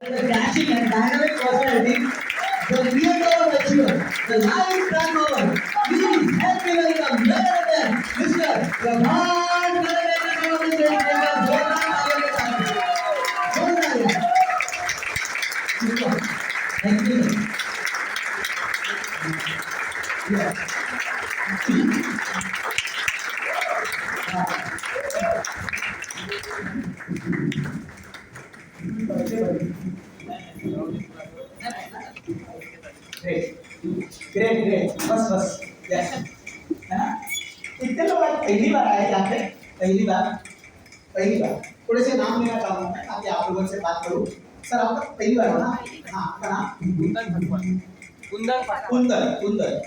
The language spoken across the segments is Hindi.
the dashing and dynamic personality, the creator of achievement, the life transformer. Please help me welcome Mr. Prabhat Thank you. Yeah. Great, great, बस यस है ना। कितने लोग आज पहली बार आए यहाँ पे? पहली बार थोड़े से नाम लेना चाहूँगा मैं ताकि आप लोगों से बात करूँ। सर आपका पहली बार हो ना? हाँ, आपका नाम? कुंदन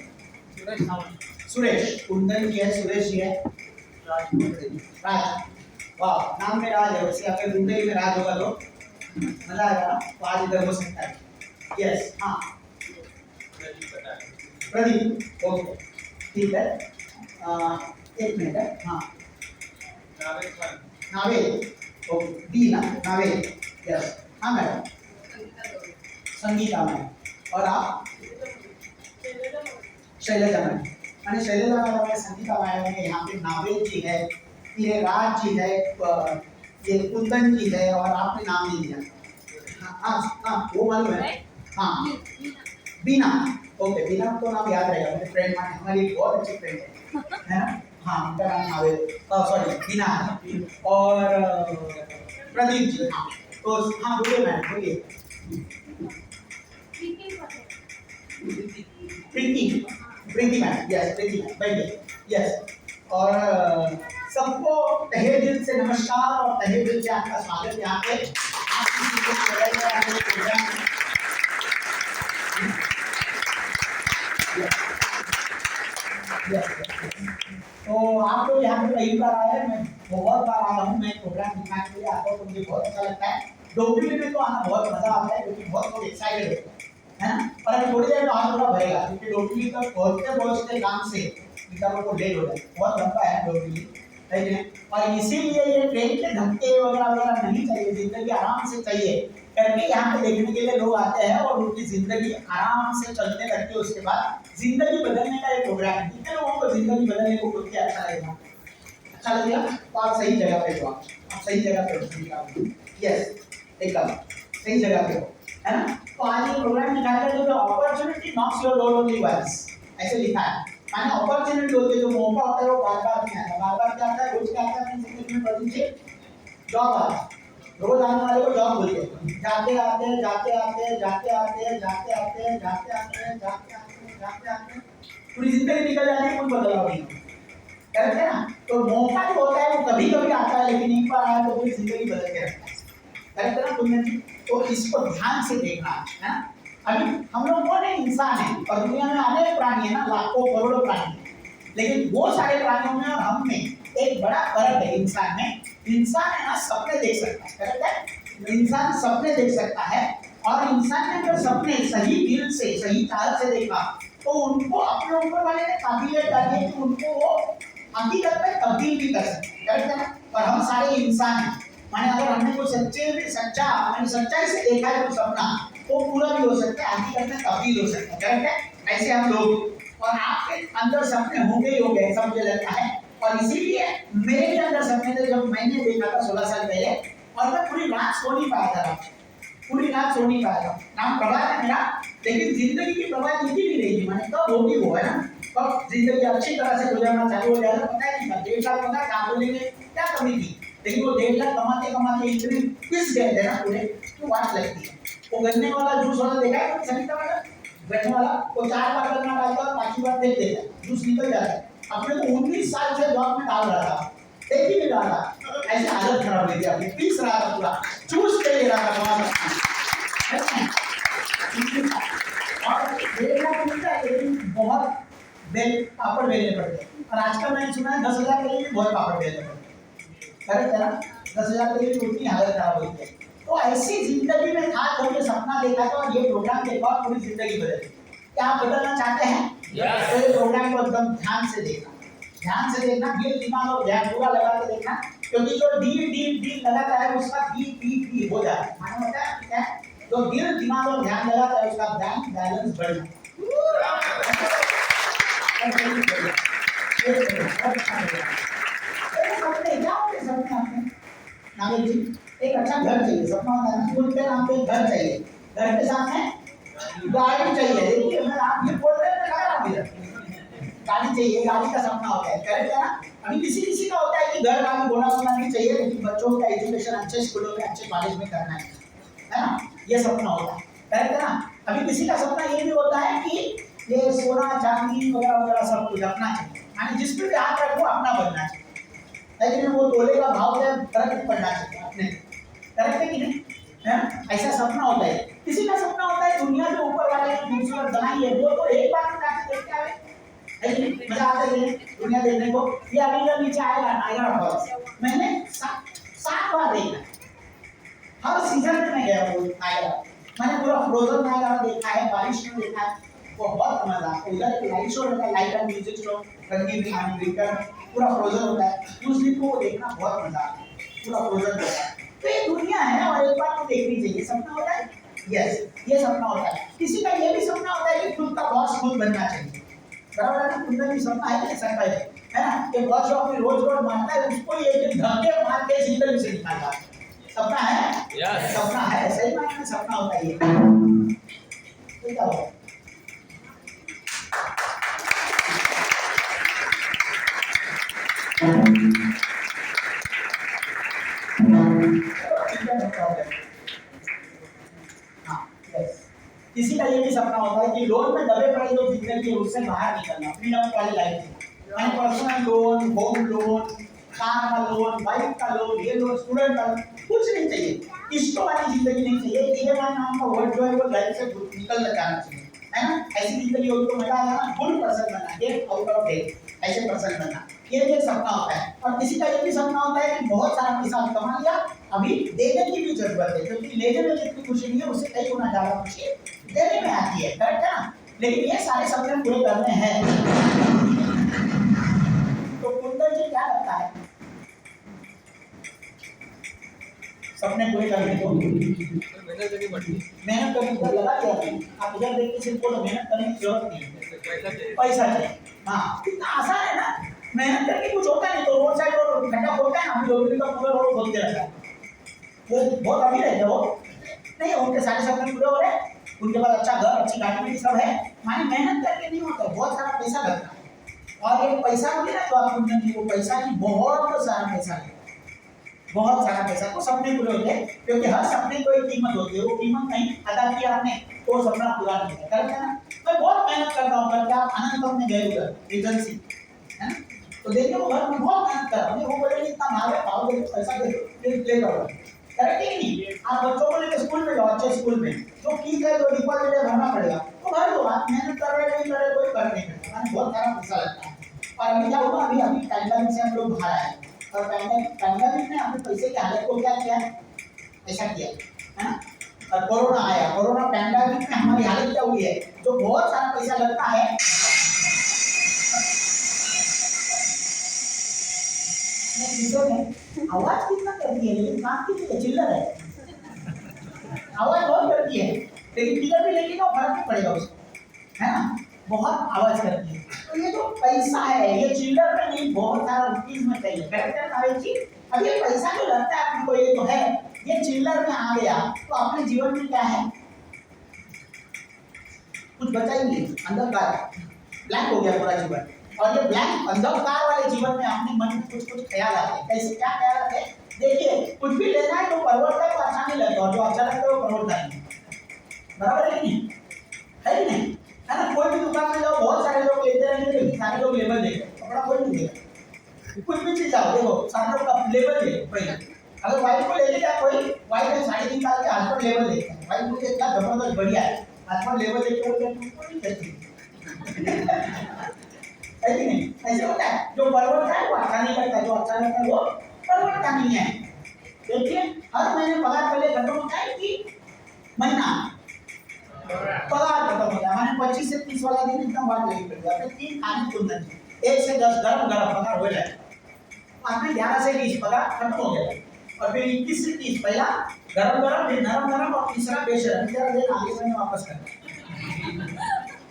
सुरेश कुंदन जी है, सुरेश जी है, राज। वाह, नाम में राज है, वैसे आपके जिंदगी में राज होगा तो मजा आएगा ना। तो आज इधर हो सकता है। यस, हाँ प्रदीप, ओके ठीक है। एक मिनट है, हाँ नावेद, ओके डी ना, नावेद, यस हाँ मैडम, संगीता मैम, और आप? शैलजा मैम। मैंने शैलजा मैडम है, संगीता मैडम है, यहाँ पे नावेद जी है, ये राज जी है, ये कुंदन जी है, और आपने नाम नहीं दिया। हाँ हाँ वो मालूम है, हाँ बीना, ओके बीना तो नाम याद रहेगा, मेरे फ्रेंड माने हमारी बहुत अच्छी फ्रेंड है ना। हाँ उनका नाम नावेद, सॉरी बीना है। और प्रदीप जी, हाँ तो हाँ बोलिए मैम, बोलिए। प्रीति मैम, यस प्रीति मैम, बैठिए, यस। और सबको तहे दिल से नमस्कार और तहे दिल से आपका स्वागत यहाँ पे। तो आप लोग यहाँ पे पहली बार आए हैं, मैं बहुत बार आया हूँ, मैं प्रोग्राम दिखाने के लिए आता हूँ तो मुझे बहुत अच्छा लगता है। डोंबिवली में तो आना बहुत मजा आता है क्योंकि बहुत लोग एक्साइटेड होते हैं, है ना। पर अभी थोड़ी देर में आज थोड़ा भरेगा क्योंकि डोंबिवली तक पहुँचते काम से निकालों को लेट हो जाए, बहुत लंबा है डोंबिवली, है कि नहीं। और इसीलिए ये ट्रेन के धक्के वगैरह नहीं चाहिए, जिंदगी आराम से चाहिए करके यहाँ पे देखने के लिए लोग आते हैं और उनकी जिंदगी आराम से चलने लगती है। उसके बाद जिंदगी बदलने का एक प्रोग्राम है। कितने लोगों को जिंदगी बदलने को बोल के अच्छा लगेगा? अच्छा लगेगा तो आप सही जगह पे हो, आप सही जगह पे हो, यस एकदम सही जगह पे हो, है ना। तो आज ये प्रोग्राम निकाला है जो opportunity knocks your door only once, ऐसे लिखा है। माने अपॉर्चुनिटी होती है, जो मौका होता है वो बार-बार नहीं आता, बार-बार क्या आता है, रोज क्या आता है, जिंदगी में पढ़िए जॉब आता है, रोज आने वाले को जॉब बोलते हैं, जाते आते पूरी जिंदगी निकल जाती है, कोई बदलाव नहीं करते ना। तो मौका जो होता है वो कभी कभी आता है, लेकिन एक बार आया तो पूरी जिंदगी बदल के रखता है, करेक्ट है ना कुंदन जी। तो इसको ध्यान से देखना है ना। अभी हम लोग कौन है, इंसान है, और दुनिया में अनेक प्राणी है ना, लाखों करोड़ों प्राणी, लेकिन वो सारे प्राणियों में और हम में एक बड़ा फर्क है। इंसान में, इंसान है ना सपने देख सकता है, करेक्ट है, इंसान सपने देख सकता है, और इंसान ने अगर सपने सही दिल से सही चाहत से देखा तो उनको अपने ऊपर वाले ने काबिलियत डाली है कि उनको वो हकीकत में तब्दील भी कर सकते हैं, करेक्ट है ना। और हम सारे इंसान हैं, माने अगर हमने कोई सच्चाई से देखा है तो सपना वो पूरा भी हो सकता है, हकीकत में तब्दील हो सकता है, करेक्ट है। ऐसे हम लोग, और आपके अंदर सपने होंगे ही होंगे ऐसा मुझे लगता है। और इसीलिए मेरे भी अंदर सपने थे, जब मैंने देखा था 16 साल पहले, और मैं पूरी रात सो नहीं पाया था, नाम प्रभात है मेरा, लेकिन जिंदगी की प्रभात दिखी नहीं रही थी। मैंने कब होगी वो, है ना, कब जिंदगी अच्छी तरह से गुजरना चालू हो जाएगा पता ही नहीं था। 1.5 साल पता काम बोलेंगे क्या कमी थी, लेकिन वो 1.5 लाख कमाते इतने पिस गए थे ना पूरे, तो बात लगती है। वो गन्ने वाला जूस वाला देखा है संगीता वाला, गन्ने वाला वो 4 बार गन्ना डालता है, 5वीं बार देख देता है, जूस निकल जाता है। अपने को 19 साल से जॉब में डाल रहा था, एक ही नहीं डाला, ऐसे हालत खराब हुई थी अपनी, पीस रहा था पूरा, चूस के ले रहा था और बहुत बेल पापड़ बेलने पड़ते। और आजकल मैंने सुना है 10,000 के लिए भी बहुत पापड़ बेलने पड़ते, करेक्ट है ना। 10,000 के लिए उतनी हालत खराब होती है। तो ऐसी जिंदगी में था जब ये सपना देखा था और ये प्रोग्राम देखा और पूरी जिंदगी बदली। क्या आप बदलना चाहते हैं? तो ये प्रोग्राम को एकदम ध्यान से देखना, दिल दिमाग और ध्यान पूरा लगा के देखना, क्योंकि जो डी लगा है उसका डी हो जाए, माने होता है क्या, जो दिल दिमाग और ध्यान लगाता है उसका बैंक बैलेंस बढ़ जाता है। नागेश जी, एक अच्छा घर चाहिए, सपना होता है ना, स्कूल के नाम पे घर चाहिए, घर के साथ में गाड़ी चाहिए। देखिए मैं आप ये बोल रहे हैं, मैं लगा रहा हूँ इधर गाड़ी चाहिए, गाड़ी का सपना होता है, करेक्ट है ना। अभी किसी किसी का होता है कि घर गाड़ी घोड़ा होना नहीं चाहिए, लेकिन बच्चों का एजुकेशन अच्छे स्कूलों में अच्छे कॉलेज में करना है ना, ये सपना होता है, करेक्ट है ना। अभी किसी का सपना ये भी होता है कि ये सोना चांदी वगैरह वगैरह सब कुछ अपना चाहिए, यानी जिस पे भी हाथ रखो अपना बनना चाहिए, लेकिन वो तोले का भाव से फर्क नहीं पड़ना चाहिए अपने, करेक्ट है कि नहीं है? ऐसा सपना होता है। किसी का सपना होता है दुनिया के ऊपर वाले ने खूबसूरत बनाई है, वो तो एक बार में जाके देख के आए, मजा आता है दुनिया देखने को। ये अभी जब नीचे आएगा नायगरा फॉल्स, मैंने 7 बार देखा, हर सीजन में मैं गया हूँ नायगरा, मैंने पूरा फ्रोजन नायगरा देखा है, बारिश में देखा है, बहुत मजा आता है। उधर एक लाइट शो रहता है, लाइट एंड म्यूजिक शो, रंगीन कहानी विंटर पूरा फ्रोजन होता है, उस दिन को देखना बहुत मजा आता है, पूरा फ्रोजन होता है। तो ये दुनिया है और एक बार तो देखनी चाहिए, सपना होता है, यस ये सपना होता है। किसी का ये भी सपना होता है कि खुद का बॉस खुद बनना चाहिए, बराबर है ना, खुद का भी सपना है कि सपना है ना, ये बॉस जो अपनी रोज रोज मारता है उसको ये दिन धक्के मार के जिंदगी से निकालता है, सपना है, yes. सपना है, सही मायने में सपना होता है ये, तो क्या होगा किसी का ये भी सपना होता है कि लोन में दबे पड़े जो जिंदगी है उससे बाहर निकलना, फ्रीडम वाली लाइफ, यानी personal loan, home loan, car का लोन, बाइक का लोन, ये लोन, स्टूडेंट का लोन, कुछ नहीं चाहिए, किस्तों वाली जिंदगी नहीं चाहिए। ईएमआई नाम का वर्ड जो है वो लाइफ से निकल जाना चाहिए, है ना। ऐसी जिंदगी होगी तो मजा आएगा ना, गुड पर्सन बनना, गेट आउट ऑफ डेट, ऐसे पर्सन बनना, ये भी एक सपना होता है। और किसी का ये भी सपना होता है कि बहुत सारा पैसा कमा लिया, अभी देने की भी जरूरत है, क्योंकि लेने में जितनी खुशी नहीं है उससे कई गुना ज्यादा खुशी देने में आती है, करेक्ट है ना। लेकिन ये सारे सपने पूरे करने हैं तो कुंदन जी क्या लगता है, सपने पूरे करने को मेहनत करनी पड़ती, लगा दिया आप इधर देखिए, सिर्फ बोलो मेहनत करने की जरूरत नहीं है, पैसा चाहिए, हाँ कितना आसान है ना, मेहनत करके कुछ होता नहीं, तो रोड साइड और खड्डा खोदता है ना, लोग का पूरा रोड खोद के रखा है, वो बहुत अमीर है वो नहीं, उनके सारे सपने पूरे हो रहे हैं, उनके पास अच्छा घर अच्छी गाड़ी सब है, माने मेहनत करके नहीं होता, बहुत सारा पैसा लगता है। और एक पैसा मिले ना तो आप वो पैसा नहीं, बहुत सारा पैसा है, बहुत सारा पैसा, तो सपने पूरे होते हैं, क्योंकि हर सपने को एक कीमत होती है, वो कीमत नहीं अदा किया आपने तो सपना पूरा नहीं होता, करेक्ट है ना। मैं बहुत मेहनत कर रहा हूँ, करके आप आनंद में गए उधर एजेंसी है ना, तो देखिए वो घर में बहुत मेहनत कर रहा हूँ, वो बोले इतना मांगे पाओ दे पैसा दे ले जाओ, करेक्ट है नहीं। आप बच्चों को लेकर स्कूल में जाओ, अच्छे स्कूल में जो फीस है, जो डिपॉजिट है भरना पड़ेगा, तो भर दो, आप मेहनत कर रहे नहीं कर रहे कोई फर्क नहीं पड़ता, मैंने बहुत सारा पैसा लगता है। और अभी क्या हुआ, अभी अभी पैंडेमिक से हम लोग बाहर आए, और पैंडेमिक ने अपने पैसे की हालत को क्या किया, ऐसा किया है ना। और कोरोना आया, कोरोना पैंडेमिक में हमारी हालत क्या हुई है, जो बहुत सारा पैसा लगता है, आवाज कितना करती है, लेकिन काम की चिल्लर है, आवाज बहुत करती है, लेकिन किधर भी लेके जाओ फर्क नहीं पड़ेगा उसको, है ना, बहुत आवाज करती है। तो ये जो पैसा है ये चिल्लर में नहीं, बहुत सारा रुपीज में चाहिए, करेक्ट है ना जी। अब ये पैसा जो लगता है आपको, ये तो है, ये चिल्लर में आ गया तो अपने जीवन में क्या है, कुछ बचा ही नहीं, अंधकार ब्लैंक हो गया पूरा जीवन। और ये ब्लैंक अंधकार वाले जीवन में अपने मन में कुछ कुछ ख्याल आते हैं, कैसे क्या ख्याल आते हैं, देखिए कुछ भी लेना है तो परवड़ता है, तो अच्छा नहीं लगता, और जो अच्छा लगता है वो परवड़ता नहीं, बराबर है कि नहीं, है कि नहीं, है ना। कोई भी दुकान में जाओ, बहुत सारे लोग लेते रहेंगे, लेकिन सारे लोग लेबल देंगे, कपड़ा कोई नहीं देगा, कुछ भी चीज आओ देखो सारे लोग का लेबल दे पहले, अगर वाइफ को लेके जाए कोई, वाइफ ने 3.5 साल के हाथ पर लेबल देखता है, वाइफ मुझे इतना जबरदस्त बढ़िया है, हाथ पर लेबल देख के तुमको नहीं कहती है कि नहीं, ऐसे होता है, जो परवड़ता है वो अच्छा नहीं लगता, जो अच्छा लगता है वो परवड़ता नहीं है। देखिए हर महीने पगार पहले खत्म होता है कि महीना पगार खत्म होता है, माने 25 से 30 वाला दिन एकदम बात नहीं पड़ेगा, फिर 3 खाने कुंदन 1 से 10 गरम गरम पगार हो जाए, आपने 11 से 20 पगार खत्म हो गया, और फिर 21 से 30 पहला गरम गरम फिर नरम नरम और तीसरा बेशरम, जरा देर आगे मैंने वापस करना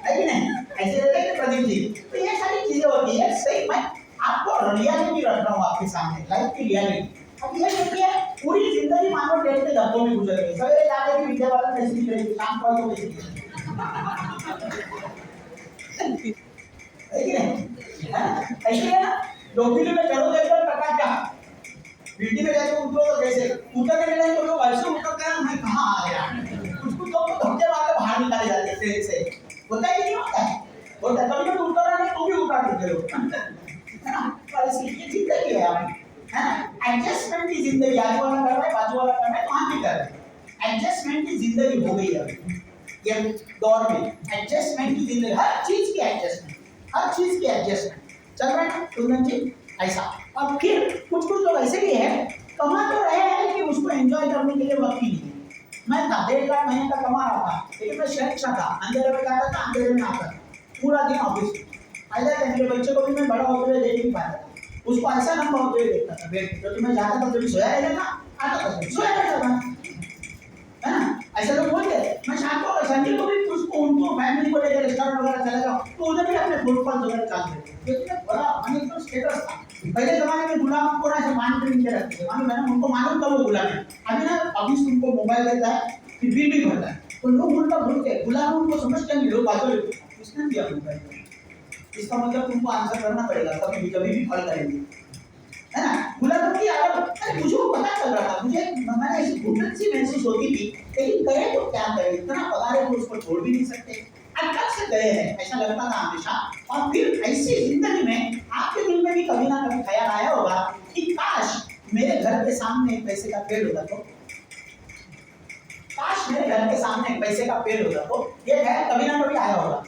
है कि नहीं? ऐसे रहते हैं प्रदीप जी। तो ये सारी चीजें होती है। सही, मैं आपको रियलिटी रख रहा हूँ आपके सामने, लाइफ की रियलिटी। अब ये देखिए, पूरी जिंदगी मानो ट्रेन के डब्बों में गुजर गई। सवेरे जाके भी विद्या वाला कैसे निकलेगी, शाम को तो कैसे निकलेगी, है कि नहीं? ऐसे है ना, डोंबिवली में चढ़ो एकदम टकाटका, वीटी में जाके उतरो तो कैसे उतरने के लिए तो लोग ऐसे उतरते हैं, मैं कहाँ आ गया, कुछ कुछ लोग तो धक्के मार के बाहर निकाले जाते हैं ट्रेन से। होता है कि नहीं होता है? होता है। कभी तो उतर रहे तो भी उतार देते लोग, है ना? पर इसकी जिंदगी है आप, है ना? एडजस्टमेंट की जिंदगी, आजू वाला कर रहा है, बाजू वाला कर रहा है, तो हम भी कर रहे हैं। एडजस्टमेंट की जिंदगी हो गई है ये दौर में। एडजस्टमेंट की जिंदगी, हर चीज की एडजस्टमेंट, हर चीज की एडजस्टमेंट चल रहा है कुंदन जी, ऐसा। और फिर कुछ कुछ लोग ऐसे भी है, कमा तो रहे हैं लेकिन उसको एंजॉय करने के लिए वक्त ही नहीं है। मैं था 1.5 लाख महीने का कमा रहा था, लेकिन मैं शहर था, अंधेरे में जाता था, अंधेरे में आता था, पूरा दिन ऑफिस में। फायदा क्या, मेरे बच्चे को भी मैं बड़ा होते हुए देख नहीं पाता था, उसको ऐसा लंबा होते हुए देखता था बेड, क्योंकि मैं जाता था, जब सोया रहता था, आता था सोया रहता था, है ना? ऐसे लोग बोलते हैं। मैं शाम को संडे को भी उसको उनको फैमिली को लेकर रेस्टोरेंट वगैरह चला जाओ, तो उधर भी अपने फुटबॉल वगैरह चलते थे, क्योंकि बड़ा मैंने एकदम स्टेटस था। पहले जमाने में गुलाम को ना ऐसे मान के नीचे रखते थे, मालूम है ना, उनको मालूम था वो गुलाम है। अभी ना, अभी तुमको मोबाइल देता है, फिर बिल भी भरता है, तो लोग उल्टा बोलते गुलाम उनको समझते नहीं, लोग बाजू उसने दिया मोबाइल, इसका मतलब तुमको आंसर करना पड़ेगा, कभी भी कॉल करेंगे, है ना? गुलाम की आदत। अरे मुझे पता चल रहा था, मुझे मैंने ऐसी घुटन सी महसूस होती थी, लेकिन करें तो क्या करें, इतना पगार है तो उसको छोड़ भी नहीं सकते, अटक से गए हैं, ऐसा लगता था हमेशा। और फिर ऐसी जिंदगी में आपके दिल में भी कभी ना कभी ख्याल आया होगा कि काश मेरे घर के सामने एक पैसे का पेड़ होता तो, काश मेरे घर के सामने एक पैसे का पेड़ होता तो। ये ख्याल कभी ना कभी आया होगा,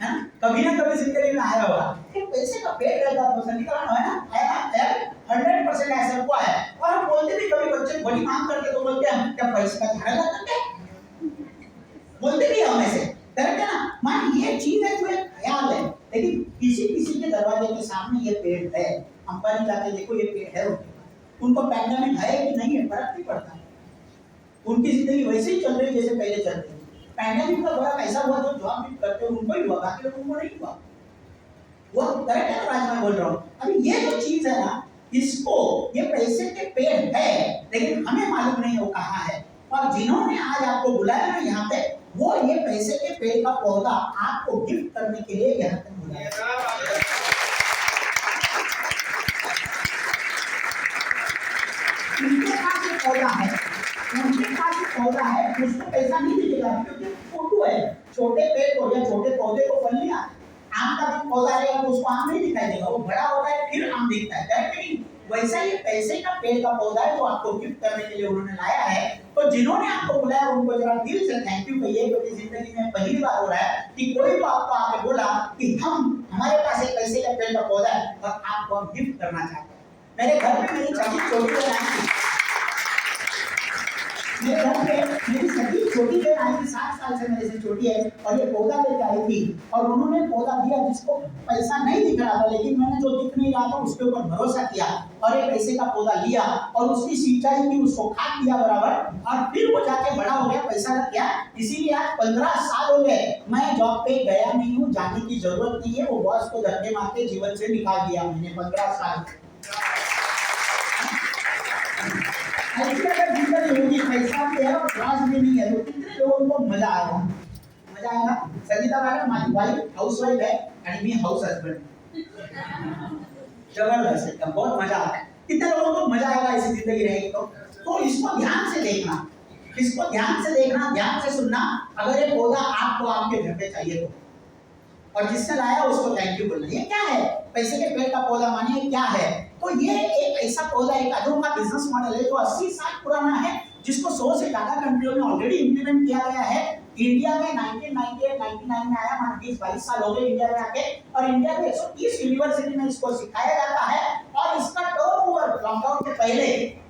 है ना? कभी ना कभी जिंदगी में आया होगा कि पैसे का पेड़ रहता तो समीकरण है ना, आया 100% ऐसा हुआ है। और हम बोलते भी, कभी बच्चे बड़ी मांग करके तो बोलते हैं हम क्या पैसे का झाड़ा लगाते हैं, बोलते भी हम ऐसे करते ना। मान ये चीज है जो एक ख्याल है, लेकिन किसी किसी के दरवाजे के सामने ये पेड़ है। अंबानी जाके देखो, ये पेड़ है उनको पैंडेमिक है कि नहीं है फर्क नहीं पड़ता, उनकी जिंदगी वैसे ही चल रही जैसे पहले चल रही थी। पैंडेमिक का बड़ा ऐसा हुआ जो जॉब भी करते हो उनको ही हुआ, बाकी लोगों को नहीं हुआ। वो करेक्ट है ना, आज मैं बोल रहा हूँ। अभी ये जो चीज है ना, इसको, ये पैसे के पेड़ है, लेकिन हमें मालूम नहीं वो कहाँ है। और जिन्होंने आज आपको बुलाया ना यहाँ पे, वो ये पैसे के पेड़ का पौधा आपको गिफ्ट करने के लिए यहाँ तक बुलाया। उनके पास एक पौधा है, उनके पास एक पौधा है, उसको पैसा नहीं दिखेगा क्योंकि फोटो है। छोटे पेड़ को या छोटे पौधे को फलियां, आम का भी पौधा रहेगा तो उसको आम नहीं दिखाई देगा, वो बड़ा होता है फिर आम दिखता है, करेक्ट नहीं? वैसा ये पैसे का पेड़ का पौधा है जो आपको गिफ्ट करने के लिए उन्होंने लाया है। तो जिन्होंने आपको बुलाया उनको जरा दिल से थैंक यू कहिए, क्योंकि जिंदगी में पहली बार हो रहा है कि कोई तो आपको आके बोला कि हमारे पास एक पैसे का पेड़ का पौधा है और आपको हम गिफ्ट करना चाहते हैं। मेरे घर में मेरी सभी छोटी बहन आई थी, मेरे घर पे मेरी सभी छोटी बहन आई थी, 7 साल से मेरे से छोटी है, और ये पौधा लेकर आई थी और उन्होंने पौधा दिया जिसको पैसा नहीं दिख रहा था, लेकिन मैंने जो दिख नहीं रहा था उसके ऊपर भरोसा किया और एक पैसे का पौधा लिया और उसकी सिंचाई की, उसको खाद दिया बराबर, और फिर वो जाके बड़ा हो गया, पैसा लग गया। इसीलिए आज 15 साल हो गए मैं जॉब पे गया नहीं हूँ, जाने की जरूरत नहीं है, वो बॉस को धक्के मार के जीवन से निकाल दिया मैंने 15 साल। ऐसी अगर जिंदगी होगी, पैसा भी है और क्लास भी नहीं है, तो कितने लोगों को मजा आएगा, मजा आएगा। संगीता मैडम माझी वाइफ हाउसवाइफ है आणि मी हाउस हस्बैंड, जबरदस्त एकदम, बहुत मजा आता है। कितने लोगों को मजा आएगा ऐसी जिंदगी रहेगी तो इसको ध्यान से देखना, इसको ध्यान से देखना, ध्यान से सुनना। अगर ये पौधा आपको आपके घर पे चाहिए तो, और जिसने लाया उसको थैंक यू बोलना। ये क्या है, पैसे के पेड़ का पौधा मानिए क्या है, तो ये एक ऐसा पौधा, एक अनोखा बिजनेस मॉडल है जो 80 साल पुराना है, जिसको 100 से ज्यादा कंट्रियों में ऑलरेडी इंप्लीमेंट किया गया है। इंडिया में 1998-99 में आया, मान 20-22 साल हो गए इंडिया में आके, और इंडिया में 130 यूनिवर्सिटी में इसको सिखाया जाता है। और इसका टर्नओवर लॉकडाउन के पहले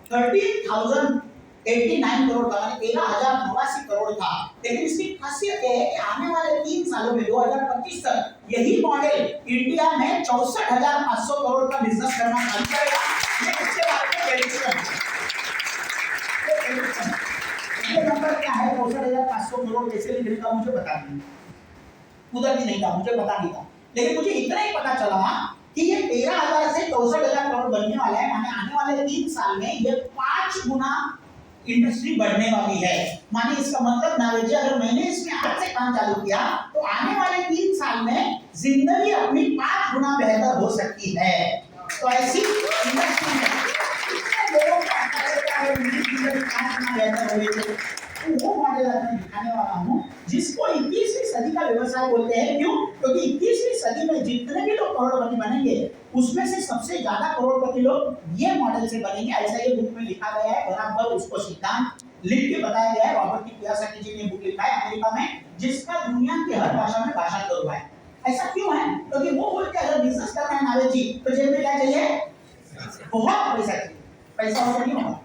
30,089 करोड़ था, यानी 13,089 करोड़ था। लेकिन इसकी खासियत है कि आने वाले 3 सालों में 2025 तक यही मॉडल इंडिया में 64,500 करोड़ का बिजनेस करना चालू करेगा। ये इसके बारे में प्रेडिक्शन ये नंबर क्या है? 64,500 करोड़ कैसे लिखने का मुझे पता नहीं, उधर भी नहीं था, मुझे पता नहीं था। लेकिन मुझे इतना ही पता चला कि ये 13,000 से 64,000 करोड़ बनने वाला है, माने आने वाले 3 साल में ये 5 गुना इंडस्ट्री बढ़ने वाली है। माने इसका मतलब नावेजी, अगर मैंने इसमें आज से काम चालू किया तो आने वाले 3 साल में जिंदगी अपनी 5 गुना बेहतर हो सकती है। तो ऐसी इंडस्ट्री में लोगों का बेहतर होगी, वो मॉडल मैं दिखाने वाला हूँ जिसको 21वीं सदी का व्यवसाय बोलते हैं। क्यों? क्योंकि 21वीं सदी में जितने भी लोग करोड़पति बनेंगे उसमें से सबसे ज्यादा करोड़पति लोग ये मॉडल से बनेंगे। ऐसा ये बुक में लिखा गया है, बराबर उसको सिद्धांत लिख के बताया गया है। रॉबर्ट टी कियोसाकी जी ने बुक लिखा है अमेरिका में, जिसका दुनिया के हर भाषा में भाषांतर हुआ है। ऐसा क्यों है? क्योंकि वो बोलते हैं अगर बिजनेस करना है नावेद जी तो जेब में क्या चाहिए? बहुत पैसा चाहिए। पैसा होगा नहीं होगा?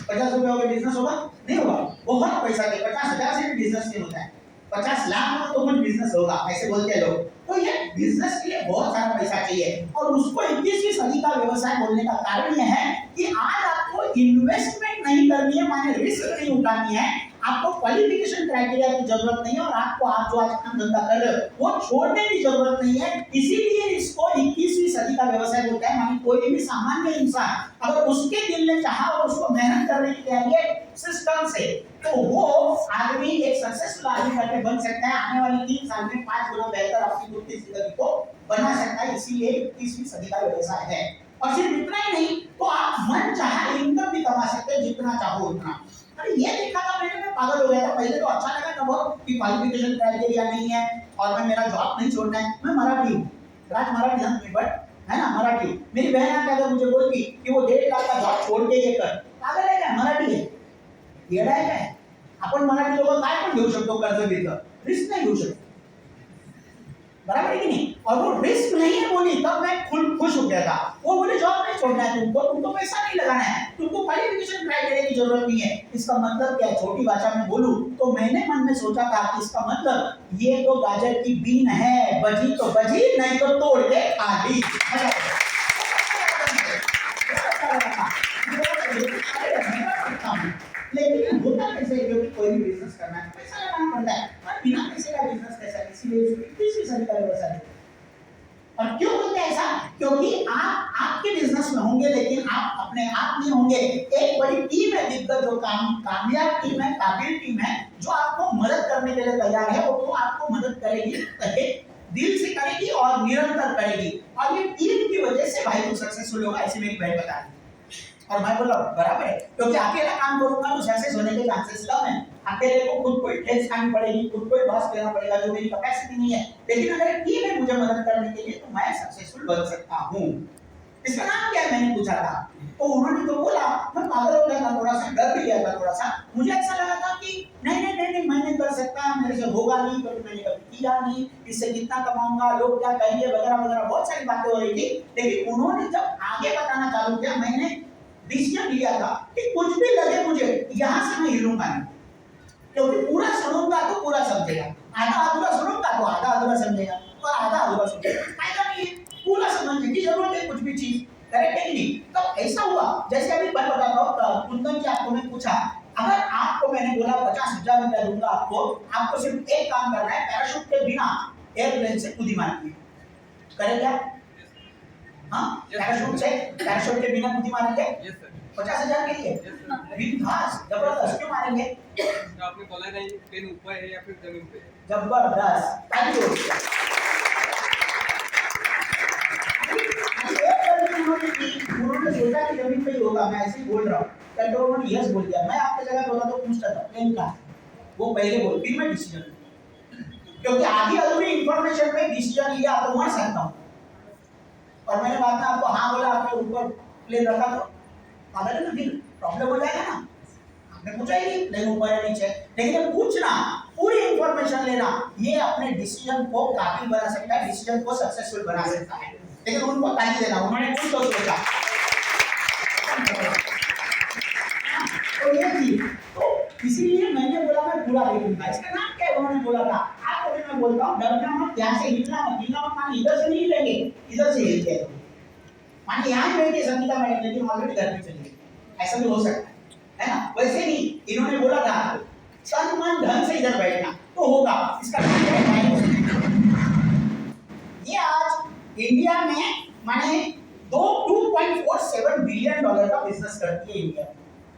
50 रुपए होगा बिजनेस होगा? नहीं होगा। बहुत पैसा चाहिए। 50,000 से भी बिजनेस नहीं होता है, 50 लाख हो तो कुछ बिजनेस होगा, ऐसे बोलते हैं लोग। तो ये बिजनेस के लिए बहुत सारा पैसा चाहिए और उसको 21वीं सदी का व्यवसाय बोलने का कारण यह है कि आज आपको इन्वेस्टमेंट नहीं करनी है, माने रिस्क नहीं उठानी है, आपको क्वालिफिकेशन क्राइटेरिया की जरूरत नहीं है और आपको आप जो आज काम धंधा कर रहे हो वो छोड़ने की जरूरत नहीं है। इसीलिए इसको 21वीं सदी का व्यवसाय बोलते हैं। माने कोई भी सामान्य इंसान अगर उसके दिल ने चाहा और उसको मेहनत करने की तैयारी है सिस्टम से, तो वो आदमी एक सक्सेसफुल आदमी करके बन सकता है। आने वाले 3 साल में 5 गुना बेहतर अपनी खुद की जिंदगी को बना सकता है। इसीलिए 21वीं सदी का व्यवसाय है। और सिर्फ इतना ही नहीं, तो आप मन चाहा इनकम भी कमा सकते हैं, जितना चाहो उतना। अरे ये देखा था मैंने, मैं पागल हो गया था। पहले तो अच्छा लगा था बहुत कि क्वालिफिकेशन क्राइटेरिया नहीं है और मैं मेरा जॉब नहीं छोड़ना है। मैं मराठी हूँ, राज मराठी हूँ, बट है ना मराठी हूँ। मेरी बहन आके अगर मुझे बोलती कि वो 1.5 लाख का जॉब छोड़ के ये कर, पागल है क्या? मराठी है, येडा आहे काय? आपण मराठी लोक काय पण घेऊ शकतो कर्ज बिर्ज, रिस्क नाही घेऊ शकतो, बराबर है कि नहीं? और वो रिस्क नहीं है बोली तब मैं खुश हो गया था। वो बोले जॉब नहीं छोड़ना है तुमको, तुमको पैसा नहीं लगाना है, तुमको क्वालिफिकेशन क्राइटेरिया की जरूरत नहीं है। इसका मतलब क्या है? छोटी भाषा में बोलूं तो मैंने मन में सोचा था कि इसका मतलब ये तो गाजर की बीन है, बजी तो बजी, नहीं तो तोड़ के खा ली। लेकिन होता कैसे? क्योंकि कोई भी बिजनेस करना है पैसा लगाना पड़ता है, और बिना पैसे का बिजनेस कैसा? इसीलिए उसको 21वीं सदी का व्यवसाय है। और क्यों बोलते हैं ऐसा? क्योंकि आप आपके बिजनेस में होंगे लेकिन आप अपने आप नहीं होंगे। एक बड़ी टीम है, दिग्गज जो कामयाब टीम है, काबिल टीम है, जो आपको मदद करने के लिए तैयार है। वो तो आपको मदद करेगी, दिल से करेगी और निरंतर करेगी। और ये टीम की वजह से भाई तू सक्सेसफुल होगा, ऐसे मेरी बहन बता रही। और मैं बोला बराबर है, क्योंकि अकेला काम करूंगा तो सक्सेस होने के चांसेस कम है। अकेले को खुद को ठेस खानी पड़ेगी, खुद को बॉस लेना पड़ेगा, जो मेरी कैपेसिटी नहीं है। लेकिन अगर एक टीम है मुझे मदद करने के लिए तो मैं सक्सेसफुल बन सकता हूँ। इसका नाम क्या है मैंने पूछा था, तो उन्होंने तो बोला, मैं पागल हो गया था, थोड़ा सा डर भी गया था, थोड़ा सा मुझे ऐसा लगा था कि नहीं मैं नहीं कर सकता, मेरे से होगा नहीं, क्योंकि मैंने कभी किया नहीं, इससे कितना कमाऊंगा, लोग क्या कहेंगे, वगैरह वगैरह बहुत सारी बातें हो रही थी। लेकिन उन्होंने जब आगे बताना चालू किया, मैंने डिसीजन लिया था कि कुछ भी लगे मुझे, यहाँ से मैं हिलूंगा नहीं, क्योंकि पूरा सुनूंगा तो पूरा समझेगा, आधा अधूरा सुनूंगा तो आधा अधूरा समझेगा, और आधा अधूरा समझेगा, फायदा नहीं है। पूरा समझने की जरूरत है कुछ भी चीज, करेक्ट है कि नहीं? तो ऐसा हुआ जैसे अभी मैं बताता हूँ, कुंदन जी आपको मैं पूछा, अगर आपको मैंने बोला 50,000 रुपया दूंगा आपको सिर्फ एक काम करना है, पैराशूट के बिना एयरप्लेन से कूदी मारनी है, करें क्या? हाँ, पैराशूट के बिना कूदी मारेंगे 50,000 के लिए, बिंदास जबरदस्त। क्यों मारेंगे? आपने बोला नहीं प्लेन ऊपर है या फिर जमीन पे? जबरदस्त, थैंक यू। उन्होंने सोचा कि जमीन पे ही होगा, मैं ऐसे ही बोल रहा हूँ, तो उन्होंने यस बोल दिया। मैं आपकी जगह बोला तो पूछता था प्लेन का, वो पहले बोल, फिर मैं डिसीजन, क्योंकि आधी अधूरी इंफॉर्मेशन पे डिसीजन लिया तो मर सकता हूँ। और मैंने बाद में आपको हाँ बोला, आपके ऊपर प्लेन रखा तो पागल है ना, फिर प्रॉब्लम हो जाएगा ना। आपने पूछा ही नहीं प्लेन ऊपर है नीचे, लेकिन पूछना, पूरी इंफॉर्मेशन लेना, ये अपने डिसीजन को काबिल बना सकता है, डिसीजन को सक्सेसफुल बना सकता है। लेकिन उनको ताली देना, उन्होंने कुछ तो सोचा, तो ये थी। तो इसीलिए मैंने बोला मैं पूरा लिखूंगा। इसका नाम क्या है? उन्होंने बोला था, आपको भी मैं बोलता हूँ, डरना मत, यहाँ से हिलना मत, माने इधर से नहीं हिलेंगे, इधर से हिलते हैं, माने यहाँ ही बैठे संगीता मैडम, लेकिन ऑलरेडी घर में चली गई, ऐसा भी हो सकता है है ना? वैसे ही इन्होंने बोला था आपको तन मन धन से इधर बैठना तो होगा। इसका मतलब है ये आज इंडिया में माने 2.47 बिलियन डॉलर का बिजनेस करती है इंडिया।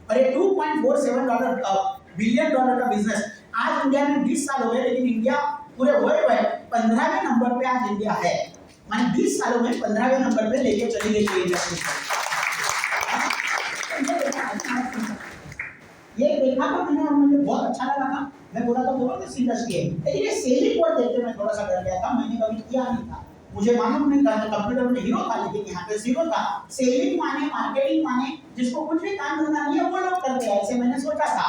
और ये 2.47 बिलियन डॉलर का बिजनेस आज इंडिया में 20 साल हो गए, लेकिन इंडिया पूरे वर्ल्ड में 15वें नंबर पे आज इंडिया है। माने 20 सालों में 15वें नंबर पे लेके चली गई है इंडस्ट्री को। ये देखा तो मैंने और मुझे बहुत अच्छा लगा था। मैं बोला था जबरदस्त इंडस्ट्री है, लेकिन ये सेलिंग वर्ड देखते मैं थोड़ा सा डर गया था। मैंने कभी किया नहीं था, मुझे मालूम नहीं था। कंप्यूटर में हीरो था, लेकिन यहाँ पे जीरो था। सेलिंग माने मार्केटिंग माने जिसको कुछ भी काम धंधा नहीं है वो लोग करते हैं, ऐसे मैंने सोचा था,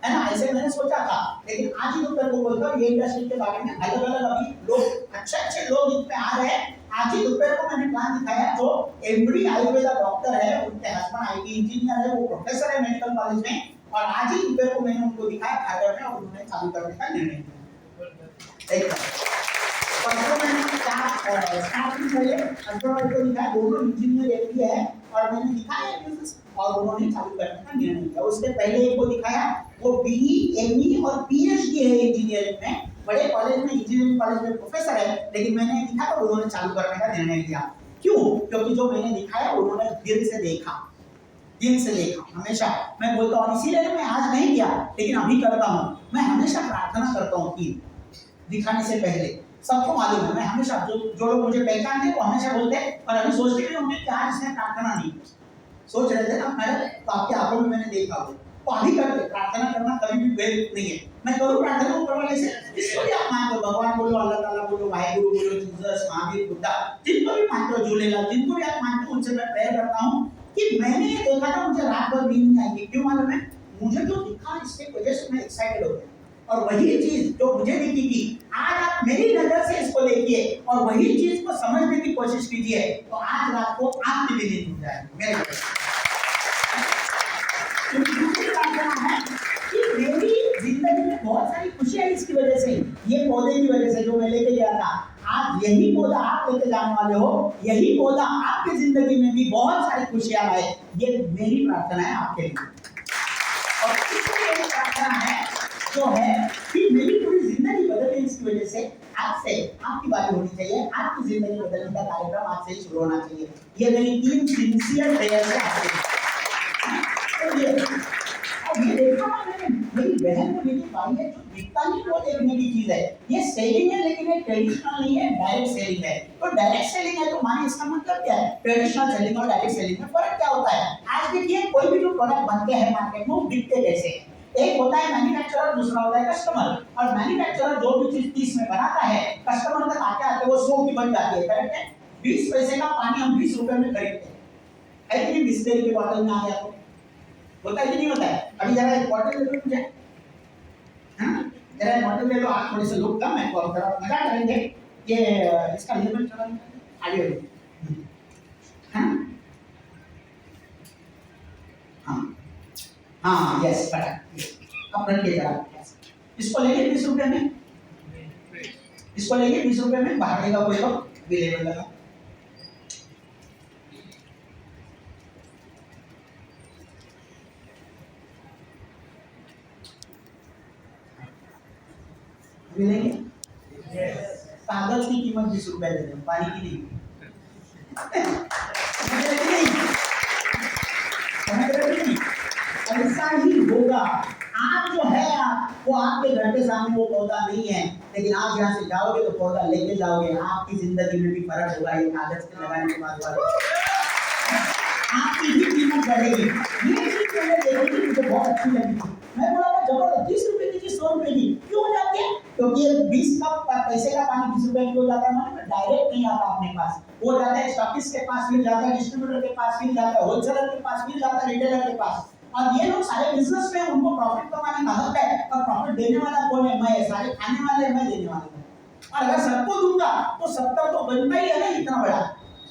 है ना? ऐसे मैंने सोचा था। लेकिन आज ही दोपहर को बोलता हूँ ये इंडस्ट्री के बारे में अलग अलग अभी लोग अच्छे लोग इसमें आ रहे हैं। आज ही दोपहर को मैंने प्लान दिखाया, जो एमडी आयुर्वेदा डॉक्टर है, उनके हस्बैंड आईटी इंजीनियर है, वो प्रोफेसर है मेडिकल कॉलेज में, और आज ही दोपहर को मैंने उनको दिखाया खागर में, और उन्होंने चालू करने का निर्णय लिया। परसों मैंने स्टार्टिंग पहले अल्ट्रावाइट को दिखाया, दोनों इंजीनियर एक ही है, और मैंने दिखाया बिजनेस, और उन्होंने चालू करने का निर्णय लिया। उसके पहले एक को दिखाया, वो बीई एमई और पीएचडी है इंजीनियरिंग में, बड़े कॉलेज में इंजीनियरिंग कॉलेज में प्रोफेसर है, लेकिन मैंने दिखाया तो उन्होंने चालू करने का निर्णय लिया। क्यों? क्योंकि जो मैंने दिखाया उन्होंने दिल से देखा, दिल से देखा। हमेशा मैं बोलता हूँ, इसीलिए मैं आज नहीं किया लेकिन अभी करता हूँ। मैं हमेशा प्रार्थना करता हूँ कि दिखाने से पहले, सबको मालूम है, मैं हमेशा जो लोग मुझे पहचानते हैं वो हमेशा बोलते हैं, और अभी सोचते भी होंगे कि आज इसने प्रार्थना नहीं की। सोच रहे थे ना मैडम, तो आपकी आंखों में मैंने देखा हो, तो अभी करते। प्रार्थना करना कभी भी वेस्ट नहीं है। मैं करूँ प्रार्थना ऊपर वाले से, जिसको भी आप मानते हो, भगवान बोलो, अल्लाह ताला बोलो, वाहेगुरु बोलो, जीसस, महावीर, बुद्धा, जिनको भी मानते हो, झूलेलाल, जिनको भी आप मानते हो, उनसे मैं प्रेयर करता हूँ कि मैंने ये देखा था, मुझे रात भर नींद नहीं आई। क्यों मालूम है? मुझे जो दिखा इसके वजह से मैं एक्साइटेड हो गया, और वही चीज जो मुझे दिखी थी आज आप मेरी नजर से इसको देखिए और वही चीज को समझने की कोशिश कीजिए, तो आज रात को आपकी भी नींद हो जाएगी। मेरे है कि मेरी जिंदगी में बहुत सारी खुशियां इसकी वजह से, ये पौधे की वजह से जो मैं लेके गया था, आज यही पौधा आप लेके जाने वाले हो, यही पौधा आपकी जिंदगी में भी बहुत सारी खुशियां लाए। ये मेरी प्रार्थना है आपके लिए, और इसलिए प्रार्थना है जो है कि मेरी पूरी जिंदगी बदले इसकी वजह से। आज से आपकी बात होनी चाहिए, आपकी जिंदगी बदलने का कार्यक्रम आज से ही शुरू होना चाहिए। ये मेरी 3 सिंसियर प्रेयर है आपके लिए। और ये देखा मैंने, मेरी बहन को मेरी भाई है, जो दिखता नहीं वो देखने की चीज है। ये सेलिंग है, लेकिन ये ट्रेडिशनल नहीं है, डायरेक्ट सेलिंग है। तो डायरेक्ट सेलिंग है तो माने इसका मतलब क्या है? ट्रेडिशनल सेलिंग और डायरेक्ट सेलिंग में फर्क क्या होता है? आज देखिए, कोई भी जो प्रोडक्ट बनते हैं मार्केट में, वो बिकते कैसे हैं? एक होता है मैन्युफैक्चरर, दूसरा होता है कस्टमर। और मैन्युफैक्चरर जो भी चीज 30 में बनाता है, कस्टमर तक आते आते वो 100 की बन जाती है। करेक्ट है? 20 पैसे का पानी हम 20 रुपए में खरीदते हैं, है कि बिस्लेरी की बोतल में आ गया तो होता है कि नहीं होता है? अभी जरा एक बोतल ले लो मुझे, हाँ जरा एक बोतल ले लो। आप थोड़े से लोग कम है, तो जरा मजा करेंगे कि इसका लिमिट चला आगे लो, हाँ हाँ हाँ यस करेक्ट। अब रखिए जरा, इसको लेंगे 20 रुपए में, इसको लेंगे 20 रुपए में, बाहर लेगा कोई लोग भी लेवल लगा। मिलेंगे? कागज की कीमत 20 रुपए दे दें, पानी की नहीं। ऐसा ही होगा। आज जो है वो आपके घर के सामने वो पौधा नहीं है, लेकिन आप यहाँ से जाओगे तो पौधा लेके जाओगे, आपकी जिंदगी में भी फर्क होगा। ये कागज के लगाने के बाद आपकी भी कीमत बढ़ेगी। ये चीज मैंने देखी, मुझे बहुत अच्छी लगी। मैं बोला था जबरदस्त, 30 रुपए की चीज 100 रुपए की क्यों हो जाती है? क्योंकि ये 20 का पैसे का पानी 20 रुपए की हो जाता है, मतलब डायरेक्ट नहीं आता अपने पास, वो जाता है स्टॉकिस्ट के पास, मिल जाता है डिस्ट्रीब्यूटर के पास, मिल जाता है होलसेलर के पास, मिल जाता है रिटेलर के पास। और ये लोग सारे बिजनेस में उनको प्रॉफिट कमाने का हक है, और प्रॉफिट देने वाला कौन है? मैं। सारे खाने वाले मैं, देने वाले मैं। और अगर सबको दूंगा तो सबका तो बनता ही है ना इतना बड़ा,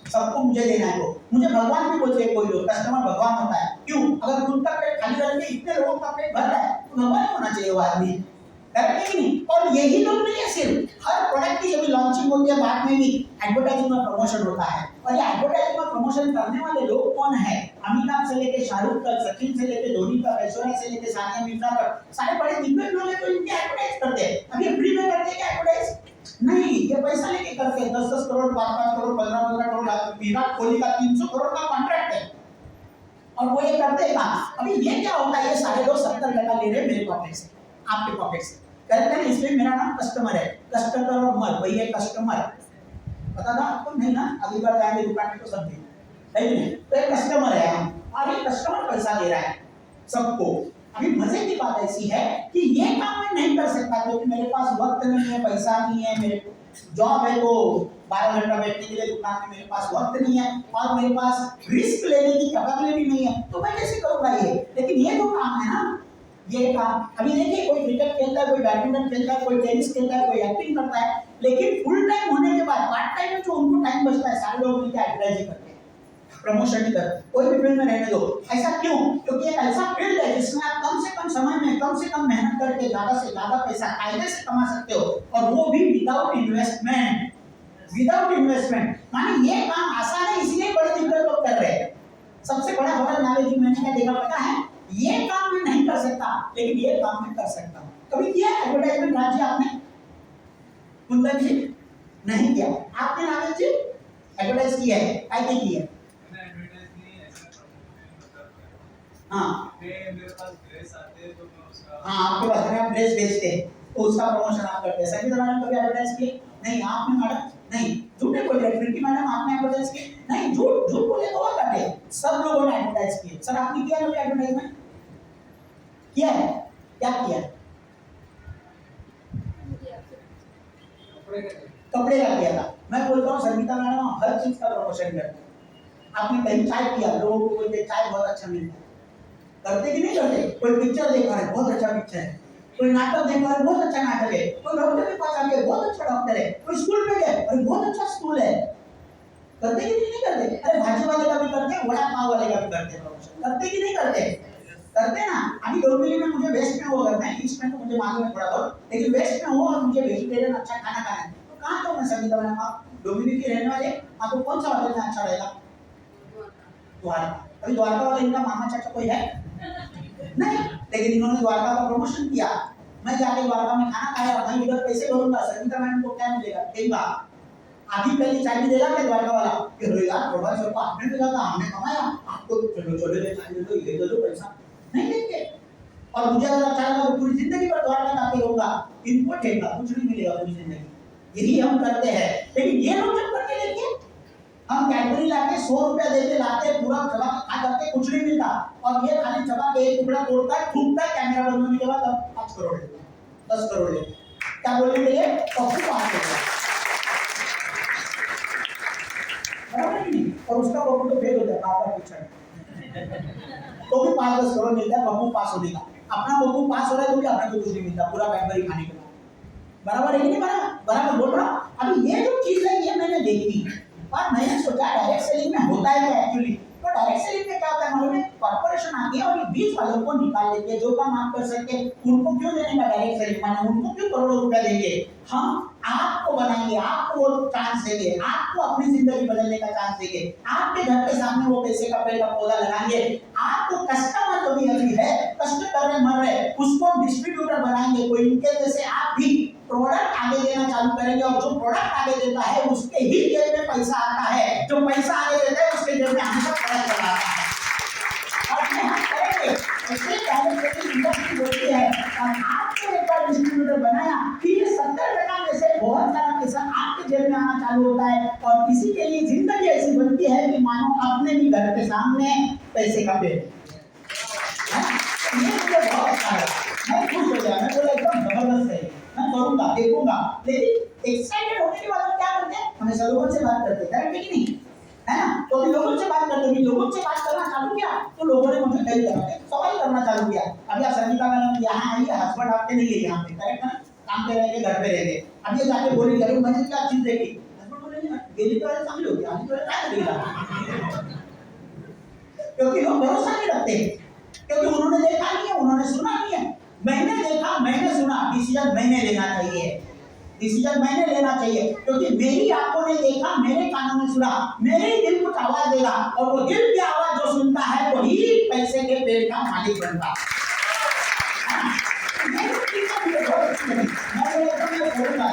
सबको मुझे देना है। तो मुझे भगवान भी बोलते हैं कोई लोग, कस्टमर भगवान होता है। क्यों? अगर खुद का पेट खाली रख के इतने लोगों का पेट भर रहा है तो भगवान होना चाहिए वो आदमी, करेक्ट है कि नहीं? और यही लोग नहीं है, सिर्फ हर प्रोडक्ट की जब लॉन्चिंग होती है बाद में भी एडवर्टाइजिंग और प्रमोशन होता है। और ये एडवर्टाइजिंग और प्रमोशन करने वाले लोग कौन है? अमिताभ से लेके शाहरुख तक, सचिन से लेके धोनी तक, ऐश्वर्या से लेके सानिया मिर्जा तक, सारे बड़े दिग्गज लोग हैं तो इनके एडवर्टाइज करते हैं। अभी फ्री में करते हैं क्या एडवर्टाइज? नहीं, ये पैसा लेके करते हैं। 10-10 करोड़, 5-5 करोड़, 15-15 करोड़। विराट कोहली का 300 करोड़ का कॉन्ट्रैक्ट है और वो ये करते हैं। अभी ये क्या होता है? ये सारे लोग 70% ले रहे हैं मेरे पॉकेट से, आपके पॉकेट से। कहते हैं इसमें मेरा नाम कस्टमर है, कस्टमर वही है कस्टमर। पता था आपको? नहीं ना? अगली बार जाएंगे दुकान में तो समझेंगे, है नहीं? तो एक कस्टमर है हम, और ये कस्टमर पैसा दे रहा है सबको। अभी मजे की बात ऐसी है कि ये काम मैं नहीं कर सकता क्योंकि मेरे पास वक्त नहीं है, पैसा नहीं है। मेरे जॉब है तो 12 घंटा बैठने के लिए दुकान में मेरे पास वक्त नहीं है, और मेरे पास रिस्क लेने की कैपेबिलिटी नहीं है, तो मैं कैसे करूंगा ये? लेकिन ये तो काम है ना, ये काम। अभी देखिए, कोई क्रिकेट खेलता है, कोई बैडमिंटन खेलता है, कोई टेनिस खेलता है, कोई एक्टिंग करता है, लेकिन फुल टाइम होने के बाद पार्ट टाइम में जो उनको टाइम बचता है, सारे लोग मिलकर एडवर्टाइजिंग करते हैं, प्रमोशन नहीं करते। कोई भी फील्ड में रहने दो। ऐसा क्यों? क्योंकि एक ऐसा फील्ड है जिसमें आप कम से कम समय में कम से कम मेहनत करके ज्यादा से ज्यादा पैसा फायदे से कमा सकते हो, और वो भी विदाउट इन्वेस्टमेंट। विदाउट इन्वेस्टमेंट माने ये काम आसान है, इसलिए बड़े दिग्गज लोग कर रहे हैं। सबसे बड़ा होटल नालेज मैंने क्या देखा पता है? ये काम मैं नहीं कर सकता, लेकिन ये काम मैं कर सकता हूँ। कभी किया एडवर्टाइजमेंट राज्य आपने? कुंदन जी नहीं किया। आपने नालेज जी एडवर्टाइज किया है? कैसे किया? हाँ, मेरे पास ड्रेस आते हैं तो मैं उसका हाँ, आपके पास में आप ड्रेस बेचते हैं तो उसका प्रमोशन आप करते हैं। सभी मैडम कभी एडवर्टाइज किए? नहीं। आपने मैडम? नहीं। झूठे बोल रहे। प्रीति मैडम आपने एडवर्टाइज किए? नहीं। झूठ झूठ बोले तो और काटे। सब लोगों ने एडवर्टाइज किए। सर आपने किया कभी एडवर्टाइजमेंट? किया है? क्या किया? कपड़े का किया था। मैं बोलता हूँ संगीता मैडम हर चीज का प्रमोशन करते हैं। आपने कहीं चाय किया, लोगों को बोलते चाय बहुत अच्छा मिलता है, करते कि नहीं करते? कोई पिक्चर देखा है, बहुत अच्छा पिक्चर है। कोई नाटक देखा है, बहुत अच्छा नाटक है। कोई डॉक्टर के पास आ गए, बहुत अच्छा डॉक्टर है। कोई स्कूल में गए, अरे बहुत अच्छा स्कूल है। करते कि नहीं करते? अरे भाजी वाले का भी करते, वड़ा पाव वाले का भी करते प्रमोशन। करते कि नहीं करते? करते ना। अभी डोंबिवली में मुझे वेस्ट में वो करना है, ईस्ट में तो मुझे मालूम है थोड़ा बहुत, लेकिन वेस्ट में हो और मुझे वेजिटेरियन अच्छा खाना खाना है तो कहाँ तो मैं संगीता मैडम, आप डोंबिवली के रहने वाले, आपको कौन सा होटल में अच्छा रहेगा? द्वारका। अभी द्वारका वाले इनका मामा चाचा कोई है नहीं, लेकिन इन्होंने द्वारका का प्रमोशन किया। मैं जाके द्वारका में खाना खाया, मैं इधर पैसे भरूंगा, संगीता मैडम को क्या मिलेगा? कई बार आधी पहली चाय भी देगा क्या द्वारका वाला कि अरे यार थोड़ा सा आपने दिया था, हमने कमाया, आपको चलो चलो ले चाय दे दो, ये दे दो पैसा, नहीं देंगे। और मुझे अगर अच्छा लगा तो पूरी जिंदगी पर द्वारका जाके रहूंगा, इनको ठेका कुछ नहीं मिलेगा पूरी जिंदगी। यही हम करते हैं। लेकिन ये लोग जब करके देखिए, हम कैडबरी लाके 100 रुपया देके लाते, पूरा चबा के खा जाते, कुछ नहीं मिलता, और ये खाली चबा के एक टुकड़ा तोड़ता है, थूकता है, कैमरा बंद होने के बाद अब 5 करोड़ देता है, 10 करोड़ देता है। क्या बोलने के लिए? पप्पू पास हो गया, बराबर नहीं? और उसका पप्पू तो फेल हो जाता है पीछे, तो भी 5-10 करोड़ मिलता है पप्पू पास होने का। अपना पप्पू पास हो रहा है तो भी अपने को कुछ नहीं मिलता, पूरा कैडबरी खाने के बाद। बराबर है कि नहीं? बराबर बोल रहा हूँ। अभी ये जो चीज है ये मैंने देखी और मैंने सोचा डायरेक्ट सेलिंग में होता है क्या एक्चुअली। तो डायरेक्ट सेलिंग में क्या होता है मालूम है? कॉर्पोरेशन आती है और ये बीच वालों को निकाल लेती है, जो काम आप कर सकते उनको क्यों देने का डायरेक्ट सेलिंग, माने उनको क्यों करोड़ों रुपया देंगे? हम आपको बनाएंगे, आपको वो चांस देंगे, आपको अपनी जिंदगी बदलने का चांस देंगे, आपके घर के सामने वो पैसे का पेड़ का पौधा लगाएंगे, आपको कस्टमर जो भी अभी है कष्ट कर रहे मर रहे उसको डिस्ट्रीब्यूटर बनाएंगे, कोई इनके जैसे आप भी प्रोडक्ट आगे देना चालू करेंगे, और जो प्रोडक्ट आगे देता है उसके ही जेब में पैसा आता है, जो पैसा आगे देता है उसके जेब में हमेशा पैसा चला आता है। और ये हम करेंगे, इसलिए डायरेक्ट सेलिंग इंडस्ट्री बोलती है। और आपको एक बार डिस्ट्रीब्यूटर बनाया फिर ये 70% में से बहुत सारा पैसा आपके जेब में आना चालू होता है, और इसी के लिए जिंदगी ऐसी बनती है कि मानो अपने भी घर के सामने पैसे का पेड़ है। ये मुझे बहुत अच्छा लगा, मैं खुश हो गया, मैं बोला एकदम जबरदस्त है, मैं करूंगा, देखूंगा। लेकिन एक्साइटेड होने के बाद हम क्या करते हैं? हमेशा लोगों से बात करते हैं, करेक्ट कि नहीं? है ना? तो अभी लोगों से बात करते हैं, लोगों से बात करना चालू किया तो लोगों ने मुझे कई तरह के सवाल करना चालू किया। अभी आप संगीता मैडम यहाँ आई है, हस्बैंड आपके नहीं है यहाँ पे, करेक्ट है? काम पे रहेंगे, घर पे रहेंगे। अब ये जाके बोली जरूर मैंने क्या चीज देखी, हस्बैंड बोलेंगे गेली तो चालू हो गया, आज तो क्या करेगा? क्योंकि लोग भरोसा नहीं रखते, क्योंकि उन्होंने देखा नहीं है, उन्होंने सुना नहीं है। मैंने देखा, मैंने सुना, डिसीजन मैंने लेना चाहिए। डिसीजन मैंने लेना चाहिए, क्योंकि मेरी आंखों ने देखा, मेरे कानों ने सुना, मेरे दिल कुछ आवाज देगा, और वो दिल की आवाज जो सुनता है वही पैसे के पेड़ का मालिक बनता है।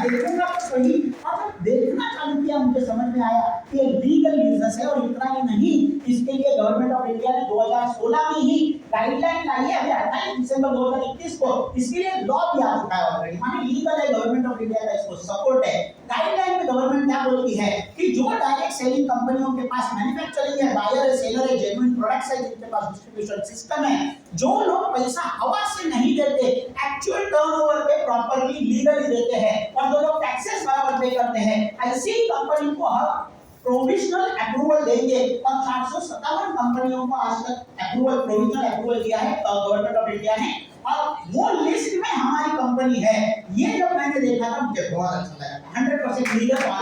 देखूंगा तो सही, और जब देखना चालू किया मुझे समझ में आया कि ये लीगल बिजनेस है, और इतना ही नहीं, इसके लिए गवर्नमेंट ऑफ इंडिया ने 2016 में ही गाइडलाइन लाई है, अभी 28 दिसंबर 2021 को इसके लिए लॉ भी आ चुका है ऑलरेडी, माने लीगल है, गवर्नमेंट ऑफ इंडिया का इसको सपोर्ट है। गाइडलाइन में गवर्नमेंट क्या बोलती है कि जो डायरेक्ट सेलिंग कंपनियों के पास मैन्युफैक्चरिंग है, बायर है, सेलर है, जेन्युइन प्रोडक्ट्स है, जिनके पास डिस्ट्रीब्यूशन सिस्टम है, जो लोग पैसा हवा से नहीं देते, एक्चुअल टर्नओवर पे प्रॉपर्ली लीगली देते हैं, और जो लोग टैक्सेस बराबर पे करते हैं, ऐसी कंपनी को हम प्रोविजनल अप्रूवल देंगे, और 457 कंपनियों को आज तक अप्रूवल, प्रोविजनल अप्रूवल दिया है गवर्नमेंट ऑफ इंडिया ने, और वो लिस्ट में हमारी कंपनी है। ये जब मैंने देखा था मुझे बहुत अच्छा लगा, 100% लीगल वो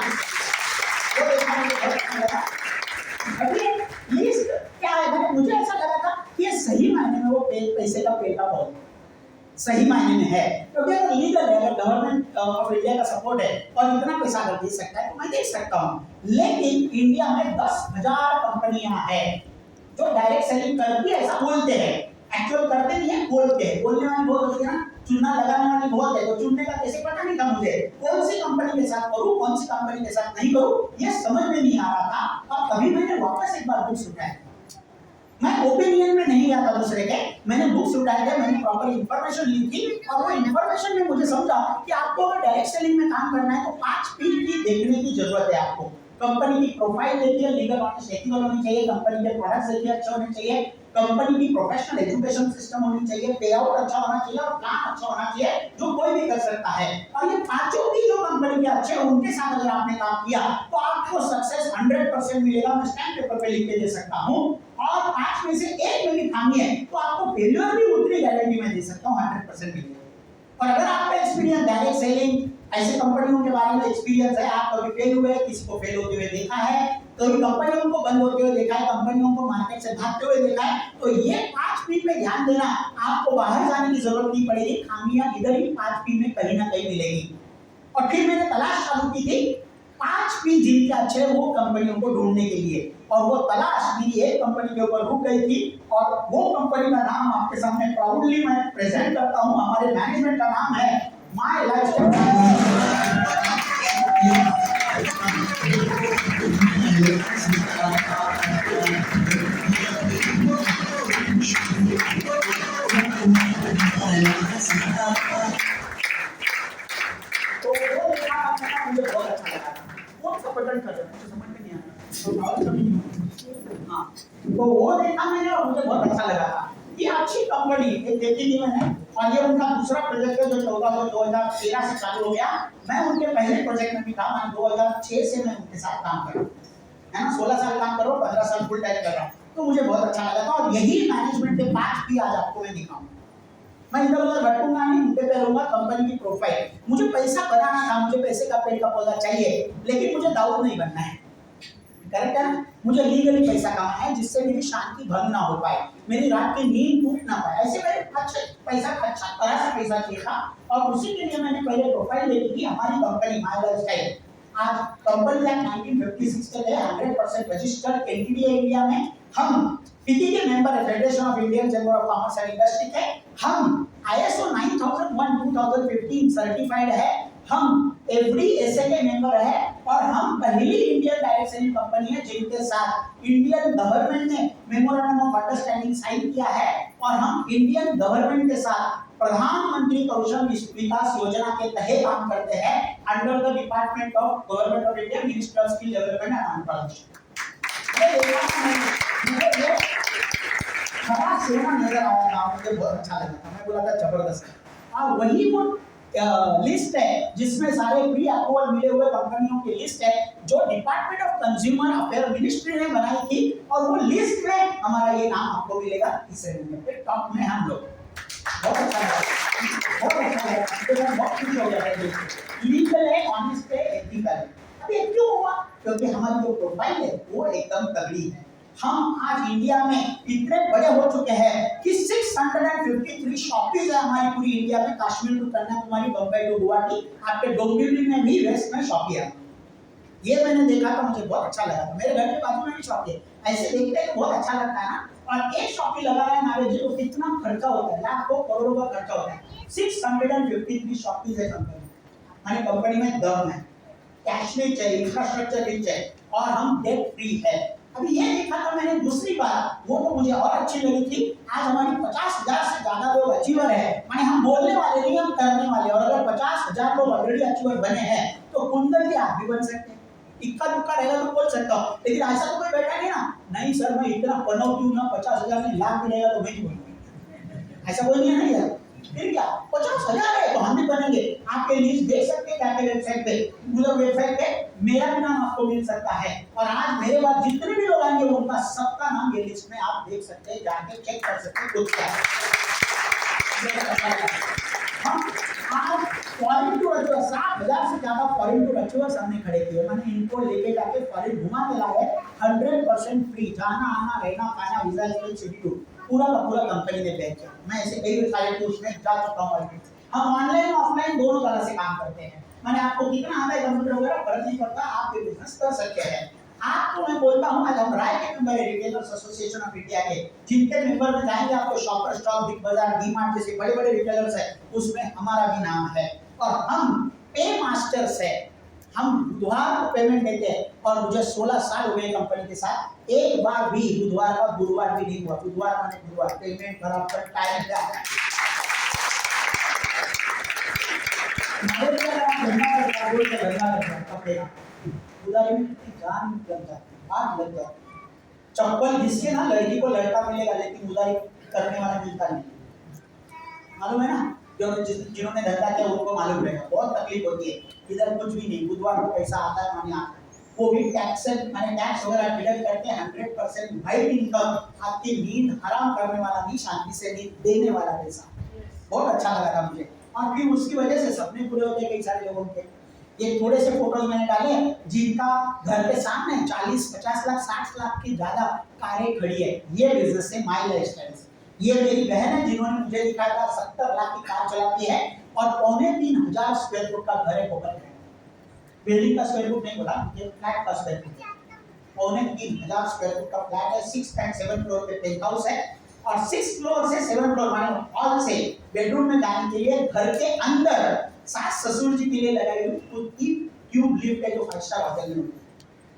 देखा, मुझे बहुत अच्छा लगा। अभी लिस्ट क्या है, मुझे ऐसा लगा था कि ये सही मायने में वो पैसे का पेटा बहुत सही मायने में है, क्योंकि अगर लीगल है, अगर गवर्नमेंट ऑफ इंडिया का सपोर्ट है और इतना पैसा अगर दे सकता है तो मैं दे सकता हूँ। लेकिन इंडिया में 10,000 कंपनियां हैं जो डायरेक्ट सेलिंग करती है, ऐसा बोलते हैं, एक्चुअल करते नहीं है, बोलते हैं, बोलने वाली बहुत होती है ना, चुना लगाने वाली बहुत है, तो चुनने का कैसे पता नहीं था मुझे, कौन सी कंपनी के साथ करूं, कौन सी कंपनी के साथ नहीं करूं, ये समझ में नहीं आ रहा था। और कभी मैंने वापस एक बार बुक्स उठाया, मैं ओपिनियन में नहीं आता दूसरे के, मैंने बुक्स उठाए थे, मैंने प्रॉपर इंफॉर्मेशन ली थी, और वो इंफॉर्मेशन में मुझे समझा कि आपको अगर डायरेक्ट सेलिंग में काम करना है तो 5 P की देखने की जरूरत है आपको। कंपनी की प्रोफाइल देखिए, लीगल ऑनेस्ट एथिकल होनी चाहिए, कंपनी के प्रोडक्ट्स देखिए अच्छे होने चाहिए, कंपनी की प्रोफेशनल एजुकेशन सिस्टम होनी चाहिए, पे आउट अच्छा होना चाहिए, और प्लान अच्छा होना चाहिए जो कोई भी कर सकता है। और ये पांचों भी जो कंपनी के अच्छे हैं उनके साथ अगर आपने काम किया तो आपको सक्सेस 100% मिलेगा, मैं स्टैम्प पेपर पे लिख के दे सकता हूं। और 5 में से 1 में भी खामी है तो आपको फेलियर भी उतनी गारंटी में दे सकता हूं, 100% मिलेगा। और अगर आपका एक्सपीरियंस डायरेक्ट सेलिंग ऐसे कंपनियों के बारे में एक्सपीरियंस है, आप कभी फेल हुए, किसी को फेल होते हुए देखा है, कभी कंपनियों को बंद होते हुए देखा है, कंपनियों को मार्केट से भागते हुए देखा है, तो ये 5 P पे ध्यान देना, आपको बाहर जाने की जरूरत नहीं पड़ेगी, खामियां इधर ही 5 P में कहीं ना कहीं मिलेगी। और फिर मैंने तलाश चालू की थी 5 P जिनके अच्छे वो कंपनियों को ढूंढने के लिए, और वो तलाश मेरी एक कंपनी के ऊपर रुक गई थी, और वो कंपनी का नाम आपके सामने प्राउडली मैं प्रेजेंट करता हूं, हमारे मैनेजमेंट का नाम है माय लाइफस्टाइल। तो वो मुझे बहुत अच्छा लगा, कौन सा बटन कर रहा है मुझे समझ में नहीं आया। हाँ, तो वो देखा मैंने और मुझे बहुत अच्छा लगा था, ये अच्छी कंपनी एक देखी थी मैंने, और ये उनका दूसरा प्रोजेक्ट है जो 2013 से चालू हो गया। मैं उनके पहले प्रोजेक्ट में भी था, मैं 2006 से मैं उनके साथ काम कर रहा हूँ, है ना, 16 साल काम कर रहा हूँ, 15 साल फुल टाइम कर रहा हूँ, तो मुझे बहुत अच्छा लगा था। और यही मैनेजमेंट के 5 P आज आपको मैं दिखाऊंगा, मैं इधर उधर भटकूंगा नहीं, उनके पे रहूंगा। कंपनी की प्रोफाइल, मुझे पैसा बनाना था, मुझे पैसे का पेड़ का पौधा चाहिए, लेकिन मुझे दाऊद नहीं बनना है, करेक्ट है ना, मुझे लीगली पैसा कमाना है जिससे मेरी शांति भंग ना हो पाए, मेरी रात की नींद टूट ना पाए, ऐसे मेरे अच्छे पैसा अच्छा तरह से पैसा चाहिए था। और उसी के लिए मैंने पहले प्रोफाइल देखी थी, हमारी कंपनी माय लाइफस्टाइल आज कंपनी एक्ट 1956 के लिए 100% रजिस्टर्ड एंटिटी है इंडिया में। हम FICCI के मेंबर है, federation of Indian chamber of commerce and industry के, हम ISO 9001:2015 सर्टिफाइड है, हम FDSA के मेंबर है, और हम पहली इंडियन डायरेक्ट सेलिंग कंपनी है जिनके साथ इंडियन गवर्नमेंट ने मेमोरेंडम ऑफ अंडरस्टैंडिंग साइन किया है, और हम इंडियन गवर्नमेंट के साथ प्रधानमंत्री कौशल विकास योजना के तहत काम करते हैं, under the department of government of India, ministry of skill development and employment. ये खड़ा सेना नजर आया था, मुझे बहुत अच्छा लगा था, मैं बोला था जबरदस्त है। और वही वो लिस्ट है जिसमें सारे प्री अप्रूवल मिले हुए कंपनियों की लिस्ट है, जो department of consumer affair ministry ने बनाई थी, और वो लिस्ट में हमारा ये नाम आपको मिलेगा, तीसरे नंबर पे टॉप में हम लोग। बहुत अच्छा लगा, बहुत अच्छा लगा, तो बहुत खुश हो गया है। लीगल है, ऑनेस्ट है, एथिकल है। अब ये क्यों हुआ? क्योंकि हमारी जो प्रोफाइल है वो एकदम तगड़ी है, हम आज इंडिया में इतने बड़े हो चुके हैं कि 653 शॉपीज है हमारी पूरी इंडिया में, कश्मीर टू कन्याकुमारी, बम्बई टू गुवाहाटी, आपके डोंबिवली में भी वेस्ट में शॉपी है। ये मैंने देखा था, मुझे बहुत अच्छा लगा था। मेरे घर के बाजू में भी शॉपी है, ऐसे देखते हैं बहुत अच्छा लगता है ना। और एक शॉपी लगा रहा है नावेद जी को कितना खर्चा होता है, लाखों करोड़ों का खर्चा होता है। 653 शॉपीज है कंपनी, माने कंपनी में दम है, कैश रिच है, इंफ्रास्ट्रक्चर रिच है और हम डेट फ्री है। अभी ये देखा था मैंने दूसरी बात, वो तो मुझे और अच्छी लगी थी। आज हमारी 50,000 से ज्यादा लोग अचीवर है, माने हम बोलने वाले नहीं, हम करने वाले। और अगर 50,000 लोग ऑलरेडी अचीवर बने हैं तो कुंदन जी आप भी बन सकते हैं। इक्का दुक्का रहेगा तो बोल सकता हूँ, लेकिन ऐसा तो कोई बैठा नहीं ना, नहीं सर मैं इतना बनौती हूँ ना, 50,000 में लाख भी रहेगा तो मैं ही बोलूँगा, ऐसा कोई नहीं है। नहीं है फिर क्या, 50,000 है तो हम भी बनेंगे। आपके लिस्ट देख सकते हैं क्या वेबसाइट पे, गूगल वेबसाइट पे मेरा भी नाम आपको मिल सकता है। और आज मेरे बाद जितने भी लोग आएंगे उनका सबका नाम ये लिस्ट में आप देख सकते हैं, जाके चेक कर सकते हैं खुद का। हम आज फॉरेन टू अचीवर 7,000 से ज्यादा फॉरेन टू अचीवर्स हमने खड़े किए, मैंने इनको लेके जाके फॉरेन घुमा के लाए 100% फ्री, जाना आना रहना खाना वीजा शेड्यूल पूरा का पूरा कंपनी ने पे किया। मैं ऐसे कई सारे टूर्स में जा चुका हूँ। हम ऑनलाइन ऑफलाइन दोनों तरह से काम करते हैं, मैंने आपको कितना आता है कंप्यूटर वगैरह फर्क नहीं पड़ता, आप ये बिजनेस कर सकते हैं। आपको मैं बोलता हूँ, आज हम राय के मेंबर है रिटेलर्स एसोसिएशन ऑफ इंडिया के, जिनके मेंबर में जाएंगे आपको शॉपर स्टॉक, बिग बाजार, डी-मार्ट जैसे बड़े बड़े रिटेलर्स है, उसमें हमारा भी नाम है। और हम पे मास्टर्स है, हम बुधवार को पेमेंट देते हैं। और मुझे 16 साल हो गए कंपनी के साथ, एक बार भी बुधवार का गुरुवार भी नहीं हुआ। बुधवार माने गुरुवार, पेमेंट बराबर टाइम पे आता है। चप्पल घिस के ना लड़की को लड़का मिलेगा, लेकिन उधारी करने वाला मिलता नहीं, मालूम है ना। जिन्होंने धंधा किया उनको मालूम रहेगा, बहुत तकलीफ होती है। इधर कुछ भी नहीं, बुधवार को पैसा आता है माने आता है, वो भी टैक्स माने टैक्स वगैरह डिडक्ट करके 100% वाइट इनकम, आपकी नींद हराम करने वाला नहीं, शांति से नींद देने वाला पैसा। बहुत अच्छा लगा था मुझे। और फिर उसकी वजह से सपने पूरे होते कई सारे लोगों के। ये थोड़े से फोटोज मैंने डाले जिनका घर के सामने 40-50 लाख 60 लाख की ज्यादा कारें खड़ी है, ये बिजनेस से माई लाइफस्टाइल से। ये मेरी बहन है जिन्होंने मुझे दिखाया था 70 लाख की कार चलाती है और 3,500 स्क्वायर फुट का घर है कोकल में। बिल्डिंग का स्क्वायर फुट नहीं बोला, ये फ्लैट का स्क्वायर फुट है। 3,500 स्क्वायर फुट का फ्लैट है, 6.7 फ्लोर पे पेंट हाउस है और 6 फ्लोर से 7 फ्लोर माने हॉल से बेडरूम में जाने के लिए घर के अंदर सास ससुर जी के लिए लगाई हुई खुद की ट्यूब लिफ्ट है, जो 5 स्टार होटल में होती है।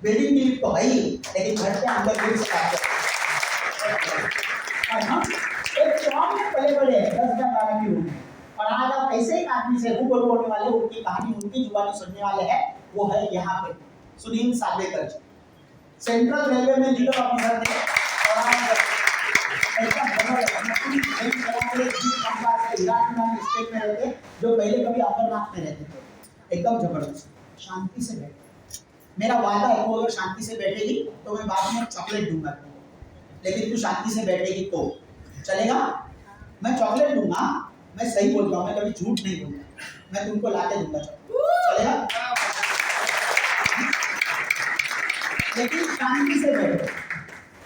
बिल्डिंग की लिफ्ट तो है ही, लेकिन घर के अंदर भी और हम एक शॉप में पले बड़े 10-12 की रूम है। और आज आप ऐसे ही आदमी से रूबरू होने वाले, उनकी कहानी उनकी जुबानी सुनने वाले हैं, वो है यहाँ पे सुनील साबलेकर जी, सेंट्रल रेलवे में लीडर ऑफिसर थे। और आज स्टेट में रहते, जो पहले कभी अमरनाथ में रहते थे, एकदम जबरदस्त शांति से बैठे। मेरा वादा है, वो अगर शांति से बैठेगी तो मैं बाद में चॉकलेट दूंगा, लेकिन तू शांति से बैठेगी तो चलेगा। मैं चॉकलेट दूंगा, मैं सही बोल रहा हूँ, मैं कभी झूठ नहीं बोलूंगा, मैं तुमको लाके दूंगा चलेगा, लेकिन शांति से बैठो।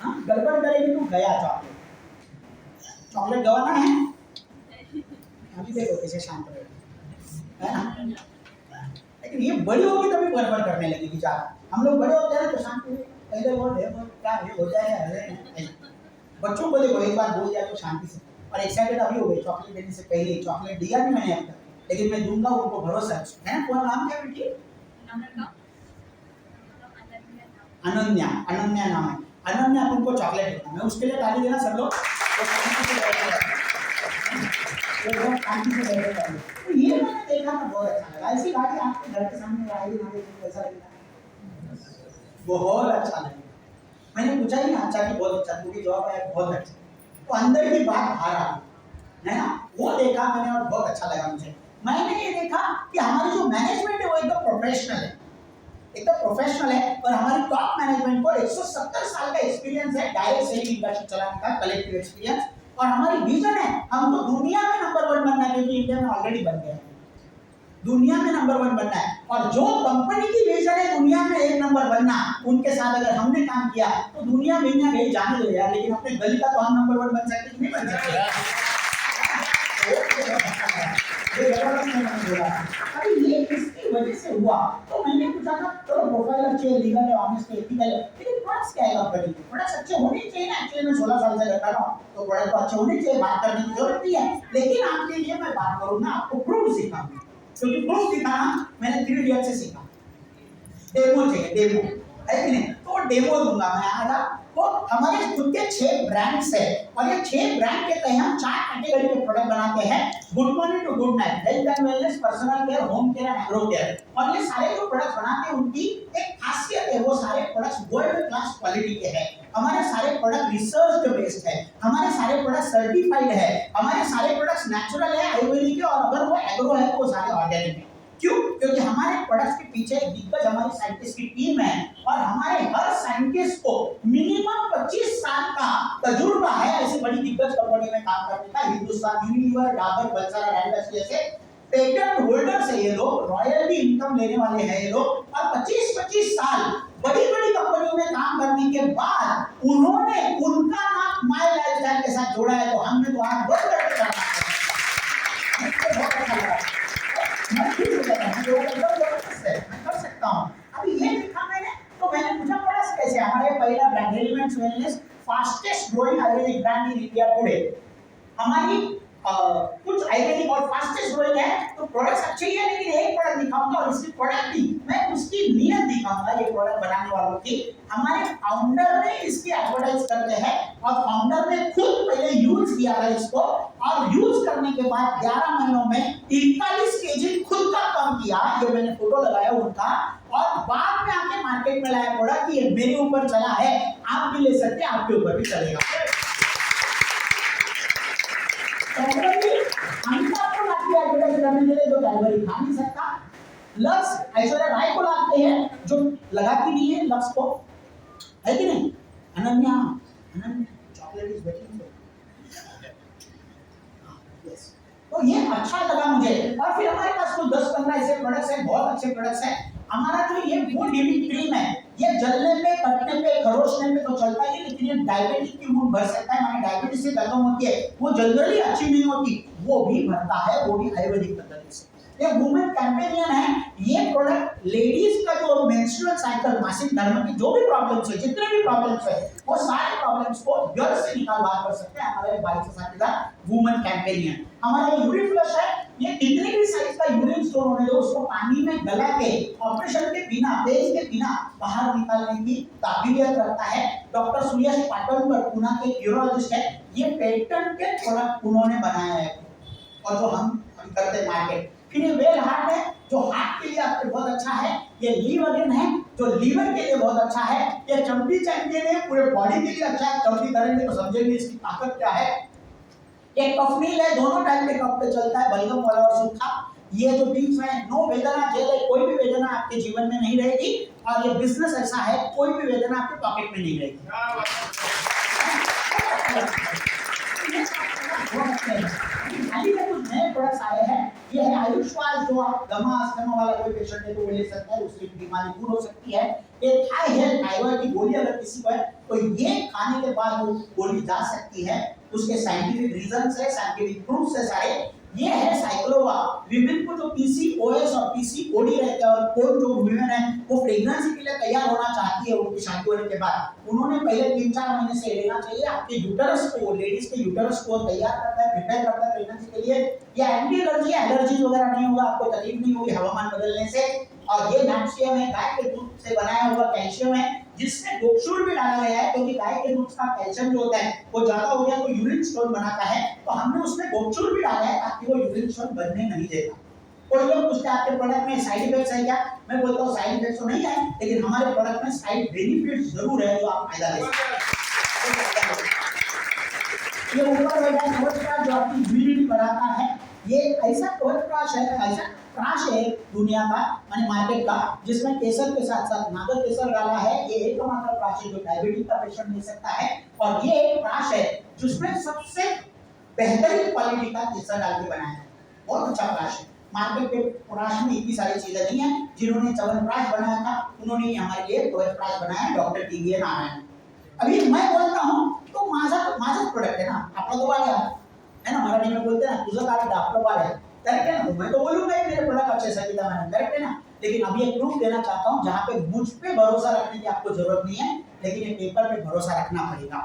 हाँ, गड़बड़ करेगी तो गया चॉकलेट। चॉकलेट गवाना है, अभी देखो कैसे शांत रहेगी, है ना। लेकिन ये बड़ी होगी तभी गड़बड़ करने लगेगी ज्यादा। हम लोग बड़े होते हैं तो शांत हुए, पहले बोल रहे क्या हो जाएगा। बच्चों को देखो एक बार बोल दिया तो शांति से, और एक्साइटेड अभी हो गए चॉकलेट देने से पहले। चॉकलेट दिया नहीं मैंने अब तक, लेकिन मैं दूंगा, उनको भरोसा है। पूरा नाम क्या बेटी? अनन्या, अनन्या नाम है। अनन्या तुमको चॉकलेट देना, मैं उसके लिए ताली देना सब लोग। तो ये मैंने देखा था, बहुत अच्छा लगा। ऐसी गाड़ी आपके घर के सामने आई ना, कैसा लगेगा? बहुत अच्छा लगेगा। मैंने पूछा ही ना, अच्छा कि बहुत अच्छा, क्योंकि जॉब है बहुत अच्छा, तो अंदर की बात बाहर आ गई, है ना। वो देखा मैंने और बहुत अच्छा लगा मुझे। मैंने ये देखा कि हमारी जो मैनेजमेंट है वो एकदम प्रोफेशनल है, एकदम प्रोफेशनल है। और हमारी टॉप मैनेजमेंट को 170 साल का एक्सपीरियंस है डायरेक्ट सेलिंग इंडस्ट्री चलाने का, कलेक्टिव एक्सपीरियंस। और हमारी विजन है हमको दुनिया में नंबर 1 बनना है, क्योंकि इंडिया में ऑलरेडी बन गया है। दुनिया में नंबर 1 बनना है। और जो कंपनी की विजन है दुनिया में 1 नंबर बनना, उनके साथ अगर हमने काम किया तो दुनिया में ना गई जाने दो यार, लेकिन अपने गली का तो हम नंबर 1 बन सकते कि नहीं बन सकते? अभी ये किसकी वजह से हुआ? तो मैंने पूछा था चलो प्रोफाइल अच्छी है, लीगल है, ऑनेस्ट है, एथिकल है, लेकिन प्रोडक्ट्स क्या है कंपनी के? प्रोडक्ट्स अच्छे होने चाहिए ना। एक्चुअली मैं 16 साल से करता हूँ तो प्रोडक्ट तो अच्छे होने चाहिए, बात करने की जरूरत नहीं है। लेकिन आपके लिए मैं बात करूंगा, आपको प्रूफ सिखाऊंगा, क्योंकि प्रूफ सिखाना मैंने 3 इडियट से सीखा। डेमो चाहिए, डेमो है कि नहीं? तो डेमो दूंगा मैं आज। तो हमारे खुद के 6 ब्रांड्स है और ये 6 ब्रांड के तहत हम 4 कैटेगरी के प्रोडक्ट बनाते हैं। Good morning to good night, health and wellness, personal care, home care and agro care. और ये सारे जो प्रोडक्ट्स बनाते हैं उनकी एक खासियत है, वो सारे प्रोडक्ट्स वर्ल्ड क्लास क्वालिटी के हैं। हमारे सारे प्रोडक्ट रिसर्च बेस्ड है, हमारे सारे प्रोडक्ट सर्टिफाइड है, हमारे सारे प्रोडक्ट्स नेचुरल है, आयुर्वेदिक है, और अगर वो एग्रो है तो वो सारे ऑर्गेनिक है। क्यों? क्योंकि हमारे प्रोडक्ट्स के पीछे एक दिग्गज हमारी साइंटिस्ट की टीम है और हमारे हर साइंटिस्ट को मिनिमम 25 साल का तजुर्बा है ऐसी बड़ी दिग्गज कंपनी में काम करने का। हिंदुस्तान यूनिलीवर, डाबर, बलसारा, रैंडस जैसे पेटेंट होल्डर्स है ये लोग, रॉयल्टी इनकम लेने वाले हैं ये लोग, और 25-25 साल बड़ी-बड़ी कंपनियों में काम करने के बाद उन्होंने उनका नाम माय लाइफस्टाइल के साथ जोड़ा है, तो हमने तो आज बंद करके करना है। बहुत अच्छा लगा। मैं कर सकता हूँ। अभी ये देखा मैंने, तो मैंने पूछा प्रोडक्ट्स कैसे। हमारे पहला brand elements wellness, fastest growing Ayurvedic brand in India today. हमारी कुछ आयुर्वेदिक और फास्टेस्ट ग्रोइंग है, तो प्रोडक्ट्स अच्छे ही है, लेकिन एक प्रोडक्ट दिखाऊंगा और इसकी प्रोडक्ट की मैं उसकी नीयत दिखाऊंगा, ये प्रोडक्ट बनाने वालों की। हमारे फाउंडर ने इसकी एडवर्टाइज करते हैं और फाउंडर ने खुद पहले यूज किया है इसको, और यूज करने के बाद 11 महीनों में 41 केजी खुद का कम किया। ये मैंने फोटो लगाया उनका, और बाद में आके मार्केट में लाया प्रोडक्ट, ये मेरे ऊपर चला है, आप भी ले सकते हैं, आपके ऊपर भी चलेगा। अमिताभ को लाती है एडवर्टाइज करने के लिए, जो कैडबरी खा नहीं सकता। लक्स ऐश्वर्या राय को लाते हैं, जो लगाती नहीं है लक्स को, है कि नहीं? Ananya, chocolate is waiting for. Yes, तो ये अच्छा लगा मुझे। और फिर हमारे पास कुछ 10-15 ऐसे प्रोडक्ट्स हैं, बहुत अच्छे प्रोडक्ट्स हैं। हमारा जो ये वुड हीलिंग क्रीम है, ये जलने पे, कटने पे, खरोचने पे तो चलता ही है, लेकिन ये डायबिटीज की वुंड भर सकता है। हमारी डायबिटीज से खत्म होती है, वो जनरली अच्छी नहीं होती, वो भी भरता है, वो भी आयुर्वेदिक पद्धति से। ये वुमेन कैंपेनियन है। ये प्रोडक्ट लेडीज का जो मेंस्ट्रुअल साइकिल, मासिक धर्म की जो भी प्रॉब्लम्स है, जितने भी प्रॉब्लम्स है, वो सारे प्रॉब्लम्स को जड़ से निकाल बाहर कर सकते हैं हमारे 22 साथीदार वुमेन कैंपेनियन। हमारा यूरिन फ्लश है, ये कितने भी साइज का यूरिन स्टोन होने दो, उसको पानी में गला के ऑपरेशन के बिना, पेज के बिना बाहर निकालने की काबिलियत रखता है। डॉक्टर सुयश पाटनकर पुणे के यूरोलॉजिस्ट है, ये पेटेंट के प्रोडक्ट उन्होंने बनाया है और जो हम करते मार्केट। फिर ये वेल हार्ट है, जो हार्ट के लिए आपके बहुत अच्छा है। ये लीवर है, जो लीवर के लिए बहुत अच्छा है। ये चमड़ी चैंपियन है, पूरे बॉडी के लिए अच्छा है। चमड़ी करेंगे तो समझेंगे इसकी ताकत क्या है। ये कफनील है, दोनों टाइप के कफ पे चलता है, बलगम वाला और सूखा। ये जो बीच में नो वेदना जेल है, कोई भी वेदना आपके जीवन में नहीं रहेगी। और ये बिजनेस ऐसा है, कोई भी वेदना आपके पॉकेट में नहीं रहेगी। हाल में कुछ नए प्रोडक्ट्स आए हैं। ये है आयुष्वास, जो आप दमा अस्थमा वाला कोई पेशेंट है तो वो ले सकता है, उसकी बीमारी दूर हो सकती है। ये थाई हेल्थ थायराइड की गोली अगर किसी को है तो ये खाने के बाद वो गोली जा सकती है। उसके साइंटिफिक रीजंस है, साइंटिफिक प्रूफ्स है सारे। ये है साइक्लोवा। विमेन को जो पीसीओएस और पीसीओडी रहते हैं, और कोई जो वुमेन है वो प्रेगनेंसी के लिए तैयार होना चाहती है उनकी शादी होने के बाद, उन्होंने पहले 3-4 महीने से लेना चाहिए। आपके यूटरस को, लेडीज के यूटरस को तैयार करता है, प्रिपेयर करता है प्रेगनेंसी के लिए। ये एंटी एलर्जी, एलर्जीज वगैरह नहीं होगा, आपको तकलीफ नहीं होगी हवामान बदलने से। और ये मैग्नीशियम है, गाय के दूध से बनाया हुआ कैल्शियम है, जिसमें गोक्षूर भी डाला गया है, क्योंकि गाय के दूध का कैल्शियम जो होता है वो ज्यादा हो गया तो यूरिन स्टोन बनाता है, तो हमने उसमें गोक्षूर भी डाला है ताकि वो यूरिन स्टोन बनने नहीं देगा। कोई लोग पूछते हैं आपके प्रोडक्ट में साइड इफेक्ट्स है क्या? मैं बोलता हूँ साइड इफेक्ट्स तो नहीं है, लेकिन हमारे प्रोडक्ट में साइड बेनिफिट्स जरूर है जो आप फायदा ले सकते हैं। ये ऊपर वाला कवच जो आपकी इम्यूनिटी बढ़ाता है, ये ऐसा कवच प्राश है, ऐसा प्राश है दुनिया का, माने मार्केट का, जिसमें केसर के साथ साथ नागर केसर डाला है। ये एकमात्र प्राश है जो डायबिटीज का पेशेंट ले सकता है। और ये एक प्राश है जिसमें सबसे बेहतरीन क्वालिटी का केसर डाल के बनाया है, बहुत अच्छा प्राश है। मार्केट के प्राश में इतनी सारी चीजें नहीं है। जिन्होंने च्यवनप्राश बनाया था उन्होंने ही हमारे लिए च्यवनप्राश बनाया, डॉक्टर टीवी नारायण। अभी मैं बोलता हूँ तो माझाच प्रोडक्ट है ना, आपका तो वाला है ना, मराठी में बोलते हैं ना तुझं काय आपलं वाला है, करेक्ट है ना। तो मैं तो बोलूंगा ही मेरे प्रोडक्ट अच्छे संगीता मैंने, करेक्ट है ना। लेकिन अभी एक प्रूफ देना चाहता हूँ जहाँ पे मुझ पे भरोसा रखने की आपको जरूरत नहीं है, लेकिन ये पेपर पे भरोसा रखना पड़ेगा।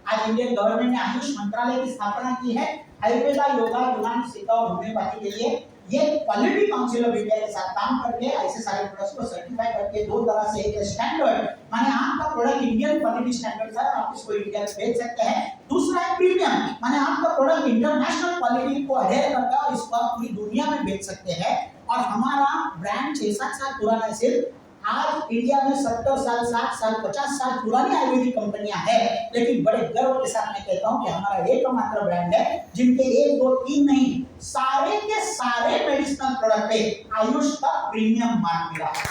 आज इंडियन गवर्नमेंट ने आयुष मंत्रालय की स्थापना की है आयुर्वेदा, योगा, यूनानी, सिद्ध और होम्योपैथी के लिए। ये क्वालिटी काउंसिल ऑफ इंडिया के साथ काम करके ऐसे सारे प्रोडक्ट्स को सर्टिफाई करके दो तरह से एक स्टैंडर्ड, माने आपका प्रोडक्ट इंडियन क्वालिटी स्टैंडर्ड है, आप इसको इंडिया में बेच सकते हैं। दूसरा है प्रीमियम, माने आपका प्रोडक्ट इंटरनेशनल क्वालिटी को अडेयर करता है और इसको आप पूरी दुनिया में बेच सकते हैं। और हमारा ब्रांड 6-7 साल पुराना है सिर्फ। आज इंडिया में 70 साल, 60 साल, 50 साल पुरानी आयुर्वेदिक कंपनियां हैं, लेकिन बड़े गर्व के साथ मैं कहता हूं कि हमारा एकमात्र ब्रांड है जिनके 1, 2, 3 नहीं, सारे के सारे मेडिसिनल प्रोडक्ट पे आयुष का प्रीमियम मार्क मिला है।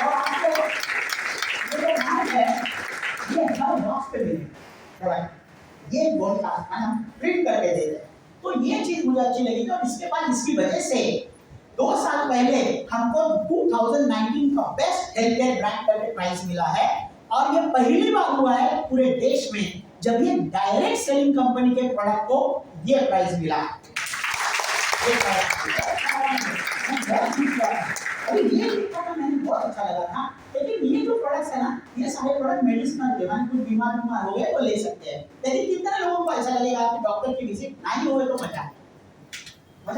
और आपको ये जो मार्क है ये हर बॉक्स पे मिलेगा, ये बोर्ड का हम प्रिंट करके दे रहे हैं। तो ये चीज मुझे अच्छी लगी। और इसके बाद इसकी वजह से 2 साल पहले हमको 2019 का बेस्ट हेल्थ केयर ब्रांड करके प्राइज मिला है। और ये पहली बार हुआ है पूरे देश में जब ये डायरेक्ट सेलिंग कंपनी के प्रोडक्ट को ये प्राइज मिला। अभी ये मैंने बहुत अच्छा लगा था। लेकिन ये जो प्रोडक्ट्स है ना, ये सारे प्रोडक्ट मेडिसिनल है, कुछ बीमार हो गए तो ले सकते हैं। लेकिन कितने लोगों को ऐसा लगेगा कि डॉक्टर की विजिट नहीं हुए तो मजा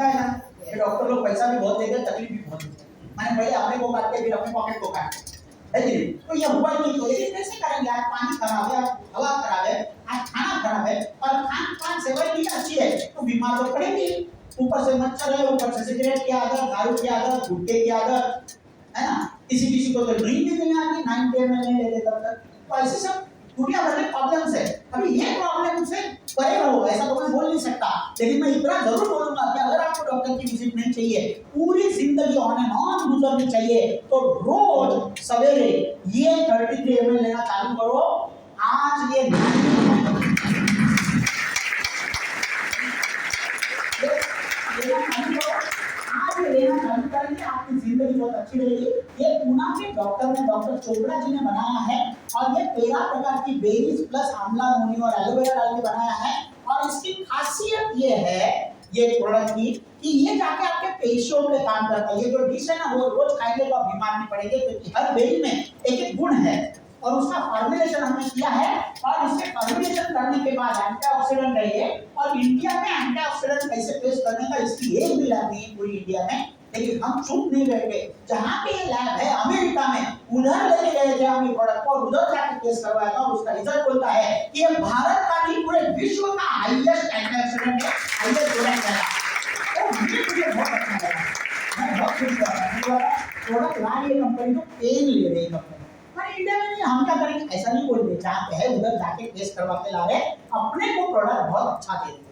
आएगा। ये डॉक्टर लोग पैसा भी बहुत देते हैं, तकलीफ भी बहुत देते हैं। मैंने पहले अपने को काटते फिर अपने पॉकेट को काटते, है कि नहीं? तो ये हुआ नहीं। तो लेकिन कैसे करेंगे? आज पानी खराब है, हवा खराब है, आज खाना खराब है और खान पान सेवन नहीं अच्छी है तो बीमार तो पड़ेंगे। ऊपर से मच्छर है, ऊपर से सिगरेट की आदत, दारू की आदत, गुटखे की आदत, है ना। किसी को तो ड्रिंक भी नहीं आती, 9 10 में नहीं लेते तब तक। तो ऐसे सब दुनिया भर में प्रॉब्लम्स है। अभी ये प्रॉब्लम से परे रहो ऐसा तो मैं बोल नहीं सकता, लेकिन मैं इतना जरूर बोलूंगा कि अगर आपको डॉक्टर की विजिट नहीं चाहिए, पूरी जिंदगी ऑन एंड ऑन गुजरनी चाहिए, तो रोज सवेरे ये 33 ml लेना चालू करो। आज ये लेना चालू करेंगे, आपकी जिंदगी बहुत अच्छी रहेगी। ये पूना के डॉक्टर चोपड़ा जी ने बनाया है और ये 13 प्रकार की बेरीज प्लस आंवला, मुनी और एलोवेरा डाल के बनाया है। और इसकी खासियत ये है ये प्रोडक्ट की कि ये जाके आपके पेशियों पे काम करता है। ये जो डिश है ना वो रोज खाएंगे तो आप बीमार नहीं पड़ेंगे, क्योंकि हर बेरी में एक गुण है और उसका फॉर्मुलेशन हमने किया है। और इसके फॉर्मुलेशन करने के बाद एंटीऑक्सीडेंट है ये। और इंडिया में एंटीऑक्सीडेंट कैसे पेश करने का इसकी एक भी लैब नहीं है पूरी इंडिया में, लेकिन हम चुप नहीं बैठे। जहाँ पे ये लैब है अमेरिका में, उधर लेके गए थे हम ये प्रोडक्ट को और उधर जाके टेस्ट करवाया था और उसका रिजल्ट बोलता है कि ये भारत का नहीं पूरे विश्व का हाईएस्ट एंटीऑक्सीडेंट है, हाईएस्ट प्रोडक्ट है। तो मुझे बहुत अच्छा लगा, मैं बहुत खुश हुआ। प्रोडक्ट ला रही है कंपनी तो पेन ले रही है कंपनी, पर इंडिया में नहीं। हम क्या करेंगे? ऐसा नहीं बोलेंगे, जहाँ पे है उधर जाके टेस्ट करवा के ला रहे, अपने को प्रोडक्ट बहुत अच्छा दे रहे,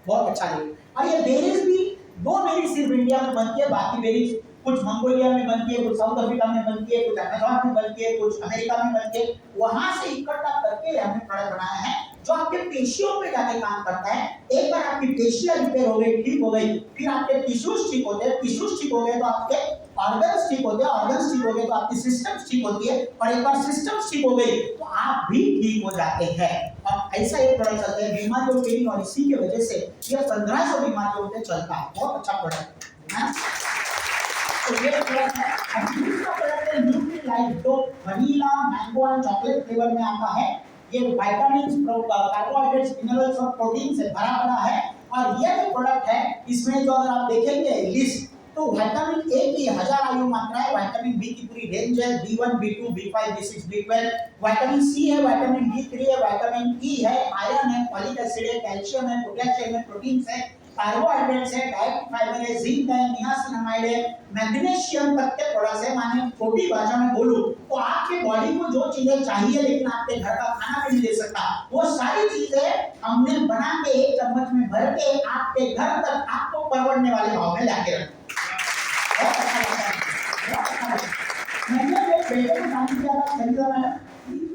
बहुत अच्छा दे। और ये बेरीज भी 2 बेरीज सिर्फ इंडिया में बनती है, बाकी बेरीज कुछ मंगोलिया में बनती है, कुछ साउथ अफ्रीका में बनती है, कुछ अमेज़न में बनती है, कुछ अमेरिका में बनती है। वहां से इकट्ठा करके हमने प्रोडक्ट बनाया है जो आपके पेशियों पे जाके काम करता है। एक बार आपकी पेशियां रिपेयर हो गई, ठीक हो गई, फिर आपके टिश्यूज ठीक होते हैं, टिश्यूज ठीक हो गए तो आपके ऑर्गन्स ठीक होते हैं, ऑर्गन्स ठीक हो गए तो आपकी सिस्टम्स ठीक होती है, और एक बार सिस्टम्स ठीक हो गई तो आप भी ठीक हो जाते हैं। और ऐसा एक प्रोडक्ट चलता है बीमारियों के लिए, और इसी की वजह से ये 1500 बीमारियों पे चलता है। बहुत अच्छा प्रोडक्ट है। तो ये प्रोडक्ट है। अब दूसरा प्रोडक्ट है न्यूट्री लाइफ, जो vanilla, mango and chocolate flavour में आता है। ये विटामिन, कार्बोहाइड्रेट्स, मिनरल्स और प्रोटीन से भरा पड़ा है। और ये जो प्रोडक्ट है इसमें जो अगर आप देखेंगे लिस्ट, तो विटामिन ए की 1000 आयु मात्रा है, विटामिन बी की पूरी रेंज है, B1, B2, B5, B6, B12, vitamin C है, विटामिन D3 है, विटामिन ई है, आयरन है, फॉलिक एसिड है, कैल्शियम है, पोटेशियम है, प्रोटीन है, कार्बोहाइड्रेट्स है, डाइट फाइबर है, जिंक है, नियासिनामाइड है, मैग्नीशियम तक के प्रोडक्ट्स है। माने छोटी भाषा में बोलूं तो आपके बॉडी को जो चीजें चाहिए लेकिन आपके घर का खाना भी नहीं दे सकता, वो सारी चीजें हमने बना के 1 चम्मच में भर के आपके घर तक आपको परवड़ने वाले भाव में लाके रखा। बहुत अच्छा लगता है, बहुत अच्छा लगता है। मैंने जो बेटे को शादी किया था खरीदा मैंने,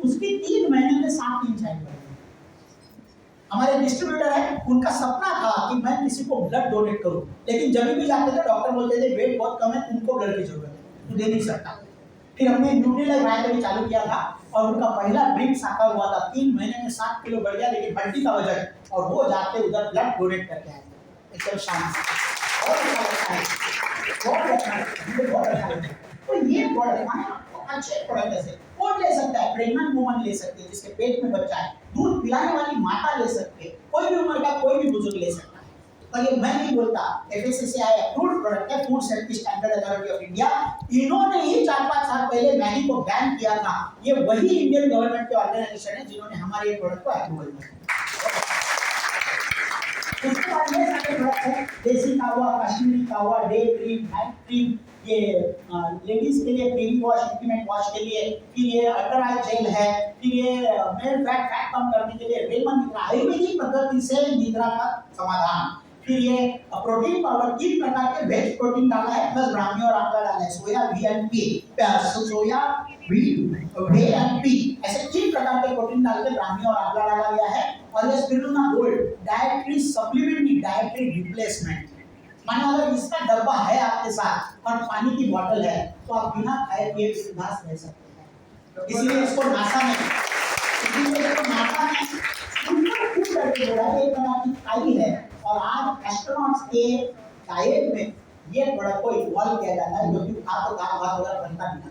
उसकी 3 महीने में 7 इंच हाइट बढ़ गई। हमारे डिस्ट्रीब्यूटर है, उनका सपना था कि मैं किसी को ब्लड डोनेट करूं, लेकिन जब भी जाते थे डॉक्टर बोलते थे वेट बहुत कम है, तुमको ब्लड की जरूरत है, तू दे नहीं सकता। फिर हमने न्यूट्रीलाइफ वायरल चालू किया था और उनका पहला ड्रीम साकार हुआ था। 3 महीने में 7 किलो बढ़ गया, लेकिन हड्डी का वजन, और वो जाके उधर ब्लड डोनेट करके आए एकदम शांति से। और अच्छा लगता है, बहुत अच्छा लगता है, मुझे बहुत अच्छा लगता है। तो ये प्रोडक्ट माने आपको अच्छे प्रोडक्ट है। कौन ले सकता है? प्रेग्नेंट वुमन ले सकती है जिसके पेट में बच्चा है, दूध पिलाने वाली माता ले सकती है, कोई भी उम्र का कोई भी बुजुर्ग ले सकता है। और ये मैं नहीं बोलता, FSSAI अप्रूव्ड प्रोडक्ट है, food safety standard authority of India. इन्होंने ही 4-5 साल पहले मैगी को बैन किया था। ये वही इंडियन गवर्नमेंट के ऑर्गेनाइजेशन है जिन्होंने हमारे ये प्रोडक्ट को अप्रूवल दिया। उसके बाद ये सारे प्रोडक्ट है, देसी कावा, कश्मीरी कावा, डे क्रीम, नाइट क्रीम, ये लेडीज के लिए बेबी वॉश, इंटीमेट वॉश के लिए, फिर ये अल्टर आई जेल है, फिर ये मेल फैट कम करने के लिए रेमन निद्रा, आयुर्वेदिक पद्धति से निद्रा का समाधान। फिर ये प्रोटीन पाउडर, 3 प्रकार के वेज प्रोटीन डाला है, प्लस ब्राह्मी और आंवला डाला है, soya V and P, soya V and P, ऐसे 3 प्रकार के प्रोटीन डाल के ब्राह्मी और आंवला डाला गया है। और ये स्पिरुलिना गोल्ड डाइटरी सप्लीमेंट नहीं, डाइटरी रिप्लेसमेंट। माने अगर इसका डब्बा है आपके साथ और पानी की बोतल है तो आप बिना खाए पिए बिंदास रह सकते हैं। इसीलिए इसको नासा में, इसीलिए इसको नासा में उनको खुद करके बोला कि एक तरह की खाई है। और आज एस्ट्रोनॉट्स के डाइट में ये प्रोडक्ट को इन्वॉल्व किया जाता है, क्योंकि आपको दाल भात वगैरह बनता नहीं है,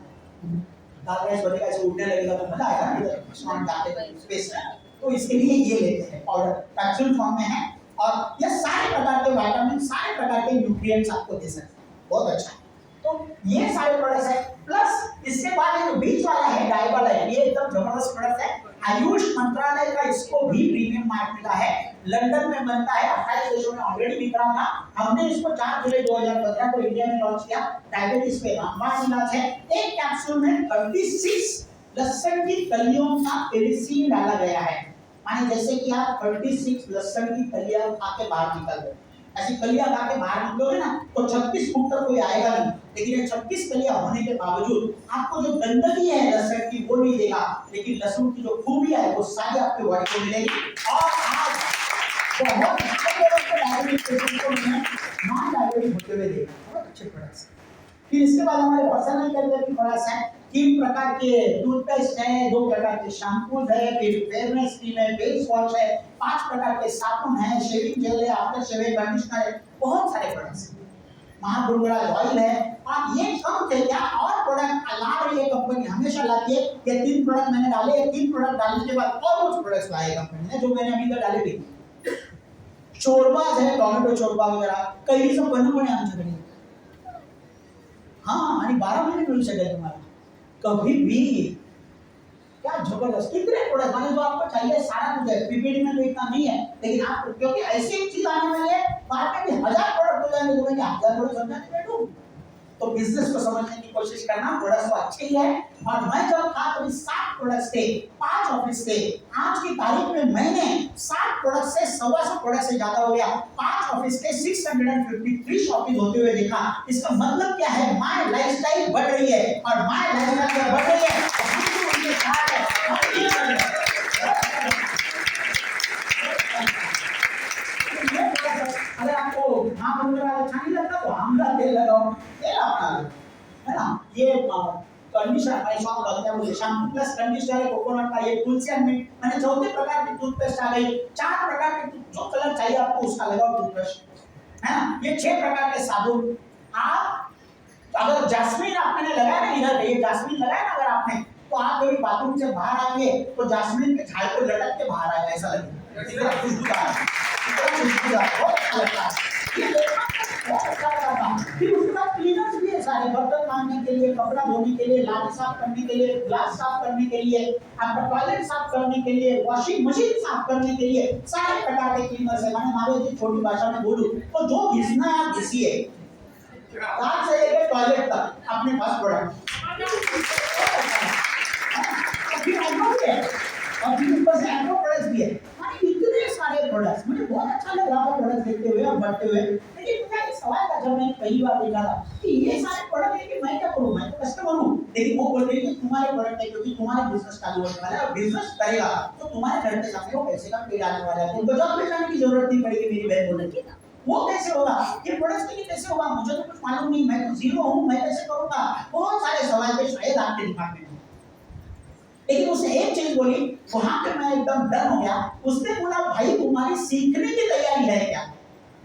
दाल राइस बनेगा, ऐसे उड़ने लगेगा तो मजा आएगा ना, एस्ट्रोनॉट जाते स्पेस में, तो इसके लिए ये लेते हैं पाउडर, कैप्सूल फॉर्म में है। और ये सारे प्रकार के विटामिन, सारे प्रकार के न्यूट्रिएंट्स आपको दे सकते हैं, बहुत अच्छा है। तो ये सारे प्रोडक्ट्स है, प्लस इसके बाद ये जो बीच वाला है, डाई वाला है, ये एकदम जबरदस्त प्रोडक्ट है। आयुष मंत्रालय का इसको भी प्रीमियम मार्क मिला है, लंदन में बनता है, 28 देशों में ऑलरेडी बिक रहा था। हमने इसको 4 जुलाई 2015 को इंडिया में लॉन्च किया। डायबिटीज पे रामबाण इलाज है। एक कैप्सूल में 36 लहसुन की कलियों का पेरिसीन डाला गया है। माने जैसे कि आप 36 लहसुन की कलियां खा के बाहर निकल गए, ऐसी कलियां खा के बाहर निकलोगे ना तो 36 फुट तक कोई आएगा नहीं, लेकिन ये 36 कलियां होने के बावजूद आपको जो गंदगी है लहसुन की वो नहीं देगा, लेकिन लहसुन की जो खूबी है वो सारी आपके बॉडी को मिलेगी। और आज बहुत डायबिटीज पेशेंट को नॉन डायबिटिक होते हुए देखा, बहुत अच्छे प्रोडक्ट्स। फिर इसके बाद हमारे पर्सनल केयर की प्रोडक्ट्स हैं। 3 प्रकार के टूथपेस्ट है, 2 प्रकार के शैम्पूज है, फिर फेयरनेस क्रीम है, फेस वॉश है, 5 प्रकार के साबुन है, शेविंग जेल है, आफ्टर शेविंग कंडीशनर है, बहुत सारे प्रोडक्ट्स हैं। महागुणराज ऑयल है। और ये कम थे क्या, और प्रोडक्ट ला रही है कंपनी, हमेशा लाती है। ये 3 प्रोडक्ट मैंने डाले, ये 3 प्रोडक्ट डालने के बाद और कुछ प्रोडक्ट्स लाए कंपनी ने, जो मैंने अभी तक डाले भी। चोरबा है, टोमेटो चोरबा वगैरह काही सब बनवून आमच्याकडे। हाँ, आणि 12 महीने मिळू शकेल तुम्हाला कभी भी। क्या जबरदस्त, कितने प्रोडक्ट माने जो आपको चाहिए सारा कुछ है। पीपीडी में तो इतना नहीं है, लेकिन आप क्योंकि ऐसी एक चीज आने वाली है, बाद में भी 1000 प्रोडक्ट हो जाएंगे, तुम्हें क्या 1000 प्रोडक्ट समझाने बैठूं? तो बिजनेस को समझने की कोशिश करना, प्रोडक्ट्स तो अच्छे ही है। और मैं जब था तभी 7 प्रोडक्ट्स थे, 5 ऑफिस थे। आज की तारीख में मैंने 7 प्रोडक्ट से 125 प्रोडक्ट से ज्यादा हो गया, 5 ऑफिस के 653 शॉपिंग होते हुए देखा। इसका मतलब क्या है, माय लाइफस्टाइल बढ़ रही है, और माय लाइफस्टाइल बढ़ रही है तो हम भी उनके साथ हैं, हम भी कर रहे हैं। अगर आपको महागुणराज अच्छा नहीं लगता तो आमला तेल लगाओ, तेल अपना लो, है ना। ये कंडीशनर मैं शॉप लगता है, मुझे शैम्पू प्लस कंडीशनर है कोकोनट का, ये तुलसी एंड मिंट, मैंने 14 प्रकार की टूथपेस्ट आ गई, 4 प्रकार के जो कलर चाहिए आपको उसका लगाओ टूथपेस्ट, है ना। ये 6 प्रकार के साबुन। आप अगर जैस्मिन आपने लगाया ना, इधर ये जैस्मिन लगाया ना अगर आपने, तो आप कभी बाथरूम से बाहर आएंगे तो जैस्मिन के झाड़ को लटक के बाहर आएगा, ऐसा लगेगा, इतना खुशबूदार, इतना खुशबूदार, बहुत अच्छा लगता है। बहुत अच्छा लगा। फिर उसके बाद क्लीनर्स भी है सारे, बर्तन मांजने के लिए, कपड़ा धोने के लिए, लादी साफ करने के लिए, ग्लास साफ करने के लिए, आपका टॉयलेट साफ करने के लिए, वॉशिंग मशीन साफ करने के लिए, सारे प्रकार के क्लीनर्स है। मैंने मारे जी छोटी भाषा में बोलूं तो जो घिसना है आप घिसिए, दांत से लेकर टॉयलेट तक अपने पास प्रोडक्ट। फिर एग्रो भी है, और फिर ऊपर से एग्रो प्रोडक्ट्स भी है। माने इतने सारे प्रोडक्ट्स, मुझे बहुत अच्छा लग रहा था प्रोडक्ट्स देखते हुए और बढ़ते हुए। लेकिन मुझे एक सवाल था जब मैंने पहली बार देखा था, कि ये सारे प्रोडक्ट लेके मैं क्या करूं, मैं तो कस्टमर हूं। लेकिन वो बोल रही है कि तुम्हारे प्रोडक्ट है क्योंकि तुम्हारा बिजनेस चालू होने वाला है और बिजनेस करेगा तो तुम्हारे घर के सामने वो पैसे का पेड़ आने वाला है, उनको जॉब पे जाने की जरूरत नहीं पड़ेगी। मेरी बहन बोल रही है वो कैसे होगा, ये प्रोडक्ट्स के लिए कैसे होगा, मुझे तो कुछ मालूम नहीं, मैं तो जीरो हूं, मैं कैसे करूंगा। बहुत सारे सवाल थे शायद आपके दिमाग में, लेकिन उसने एक चीज बोली, वहां पे मैं एकदम डर हो गया। उसने बोला भाई तुम्हारी सीखने की तैयारी है क्या?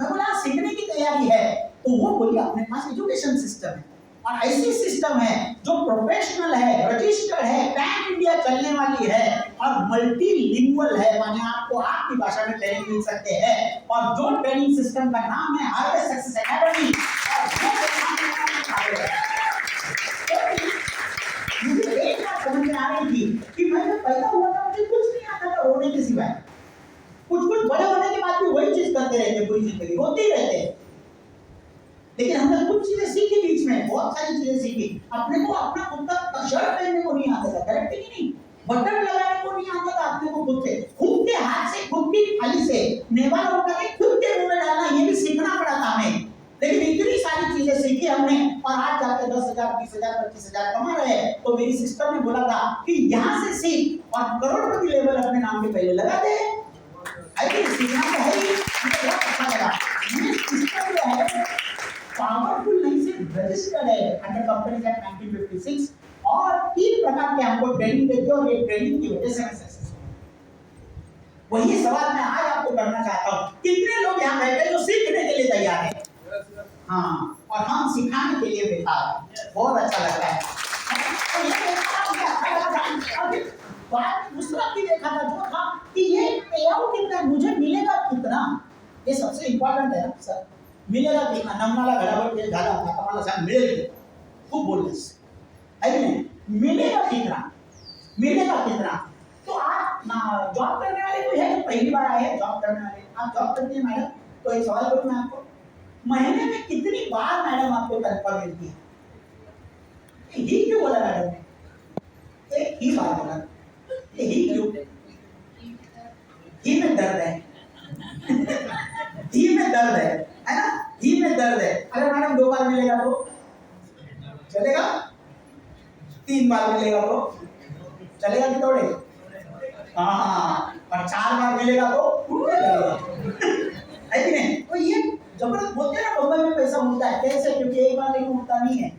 मैं बोला सीखने की तैयारी है। तो वो बोली अपने पास एजुकेशन सिस्टम है और ऐसी सिस्टम है जो प्रोफेशनल है, रजिस्टर्ड है, पैन इंडिया चलने वाली है और मल्टीलिंगुअल है, माने आपको आपकी भाषा में ट्रेनिंग मिल सकते हैं। और जो ट्रेनिंग सिस्टम का नाम है हार्वेस्ट सक्सेस एकेडमी। मुझे एक बात समझ में आ रही थी कि मैं जब पैदा हुआ था मुझे कुछ नहीं आता था रोने के सिवाय। कुछ बड़े होने के बाद भी वही चीज करते रहते, पूरी जिंदगी रोते ही रहते। लेकिन हमने कुछ चीजें सीखी बीच में, बहुत सारी चीजें सीखी। अपने को अपना खुद का शर्ट पहनने को नहीं आता था, करेक्ट है कि नहीं? बटन लगाने को नहीं आता था अपने को खुद के हाथ से, खुद की थाली से नेवाला उठा के खुद के मुंह में डालना, ये भी सीखना पड़ा था हमें। लेकिन इतनी सारी चीजें सीखी हमने और आज जाके 10,000, 20,000, 25,000 कमा रहे हैं। तो मेरी सिस्टर ने बोला था कि यहाँ से सीख और करोड़पति लेवल अपने नाम के पहले लगा दे। आई सीखना तो है ही, मुझे बहुत अच्छा लगा। ये सिस्टम जो है पावरफुल नहीं सिर्फ रजिस्टर्ड है अंडर कंपनीज एक्ट 1956 और 3 प्रकार के हमको ट्रेनिंग देते और ये ट्रेनिंग की वजह से मैं सक्सेस हुआ। वही सवाल मैं आज आपको करना चाहता हूँ, कितने लोग यहाँ बैठे जो सीखने के लिए तैयार हैं? हाँ, और हम सिखाने के लिए बेकार। बहुत अच्छा लग रहा है। तो ये अभी बात दूसरा भी देखा था जो था कि ये पे आउट कितना मुझे मिलेगा कितना, ये सबसे इम्पोर्टेंट है ना सर। मिलेगा कितना, नमनाला घडावट के झाला तुम्हाला सांग मिळेल खूप बोललेस है कि नहीं? मिलेगा कितना, मिलेगा कितना। तो आप जॉब करने वाले कोई है जो पहली बार आए हैं जॉब करने वाले? आप जॉब करते हैं मैडम, तो एक सवाल करूं मैं आपको, महीने में कितनी बार मैडम आपको तनख्वाह मिलती है? ही क्यों बोला मैडम ने? एक ही बार बोला, ही क्यों? ही में दर्द है ही में दर्द है ना? ही में दर्द है। अरे मैडम 2 बार मिलेगा तो चलेगा, 3 बार मिलेगा तो चलेगा कि तोड़े? हाँ, और 4 बार मिलेगा तो है कि नहीं? तो ये जबरदस्त बोलते हैं ना, बम्बई में पैसा उठता है कैसे? क्योंकि एक बार लेकिन उठता नहीं है,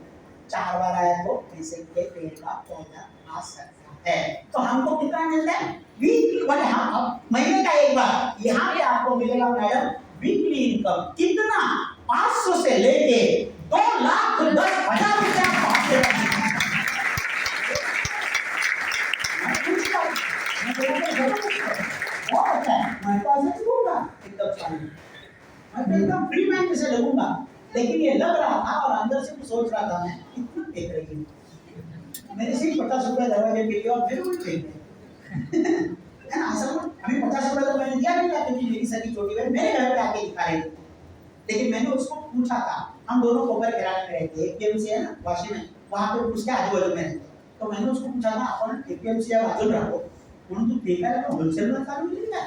4 बार आया तो पैसे के पेड़ का पौधा आ सकता है। तो हमको कितना मिलता है? वीकली, मतलब हाँ महीने का एक बार यहाँ पे आपको मिलेगा मैडम वीकली इनकम कितना? 500 से लेके 2,10,000 रुपया बहुत अच्छा है। मैं तो ऐसे लगूंगा एकदम सारी, मैं तो एकदम फ्री माइंड से लगूंगा। लेकिन ये लग रहा था और अंदर से सोच रहा था मैं कितना देख रही हूँ, मेरे सिर्फ 50 रुपए दरवाजे पे और फिर वो चाहिए है ना? असल में अभी 50 रुपए तो मैंने दिया नहीं था क्योंकि मेरी सगी छोटी बहन मेरे घर पे आके दिखा रही थी। लेकिन मैंने उसको पूछा था, हम दोनों कोपर किराने में रहते, एपीएमसी है ना वाशी में, वहां पे उसके आजू बाजू में रहते। तो मैंने उसको पूछा था आपण एपीएमसी या बाजू रखो म्हणून तू ठेका है होलसेल में चालू नहीं क्या?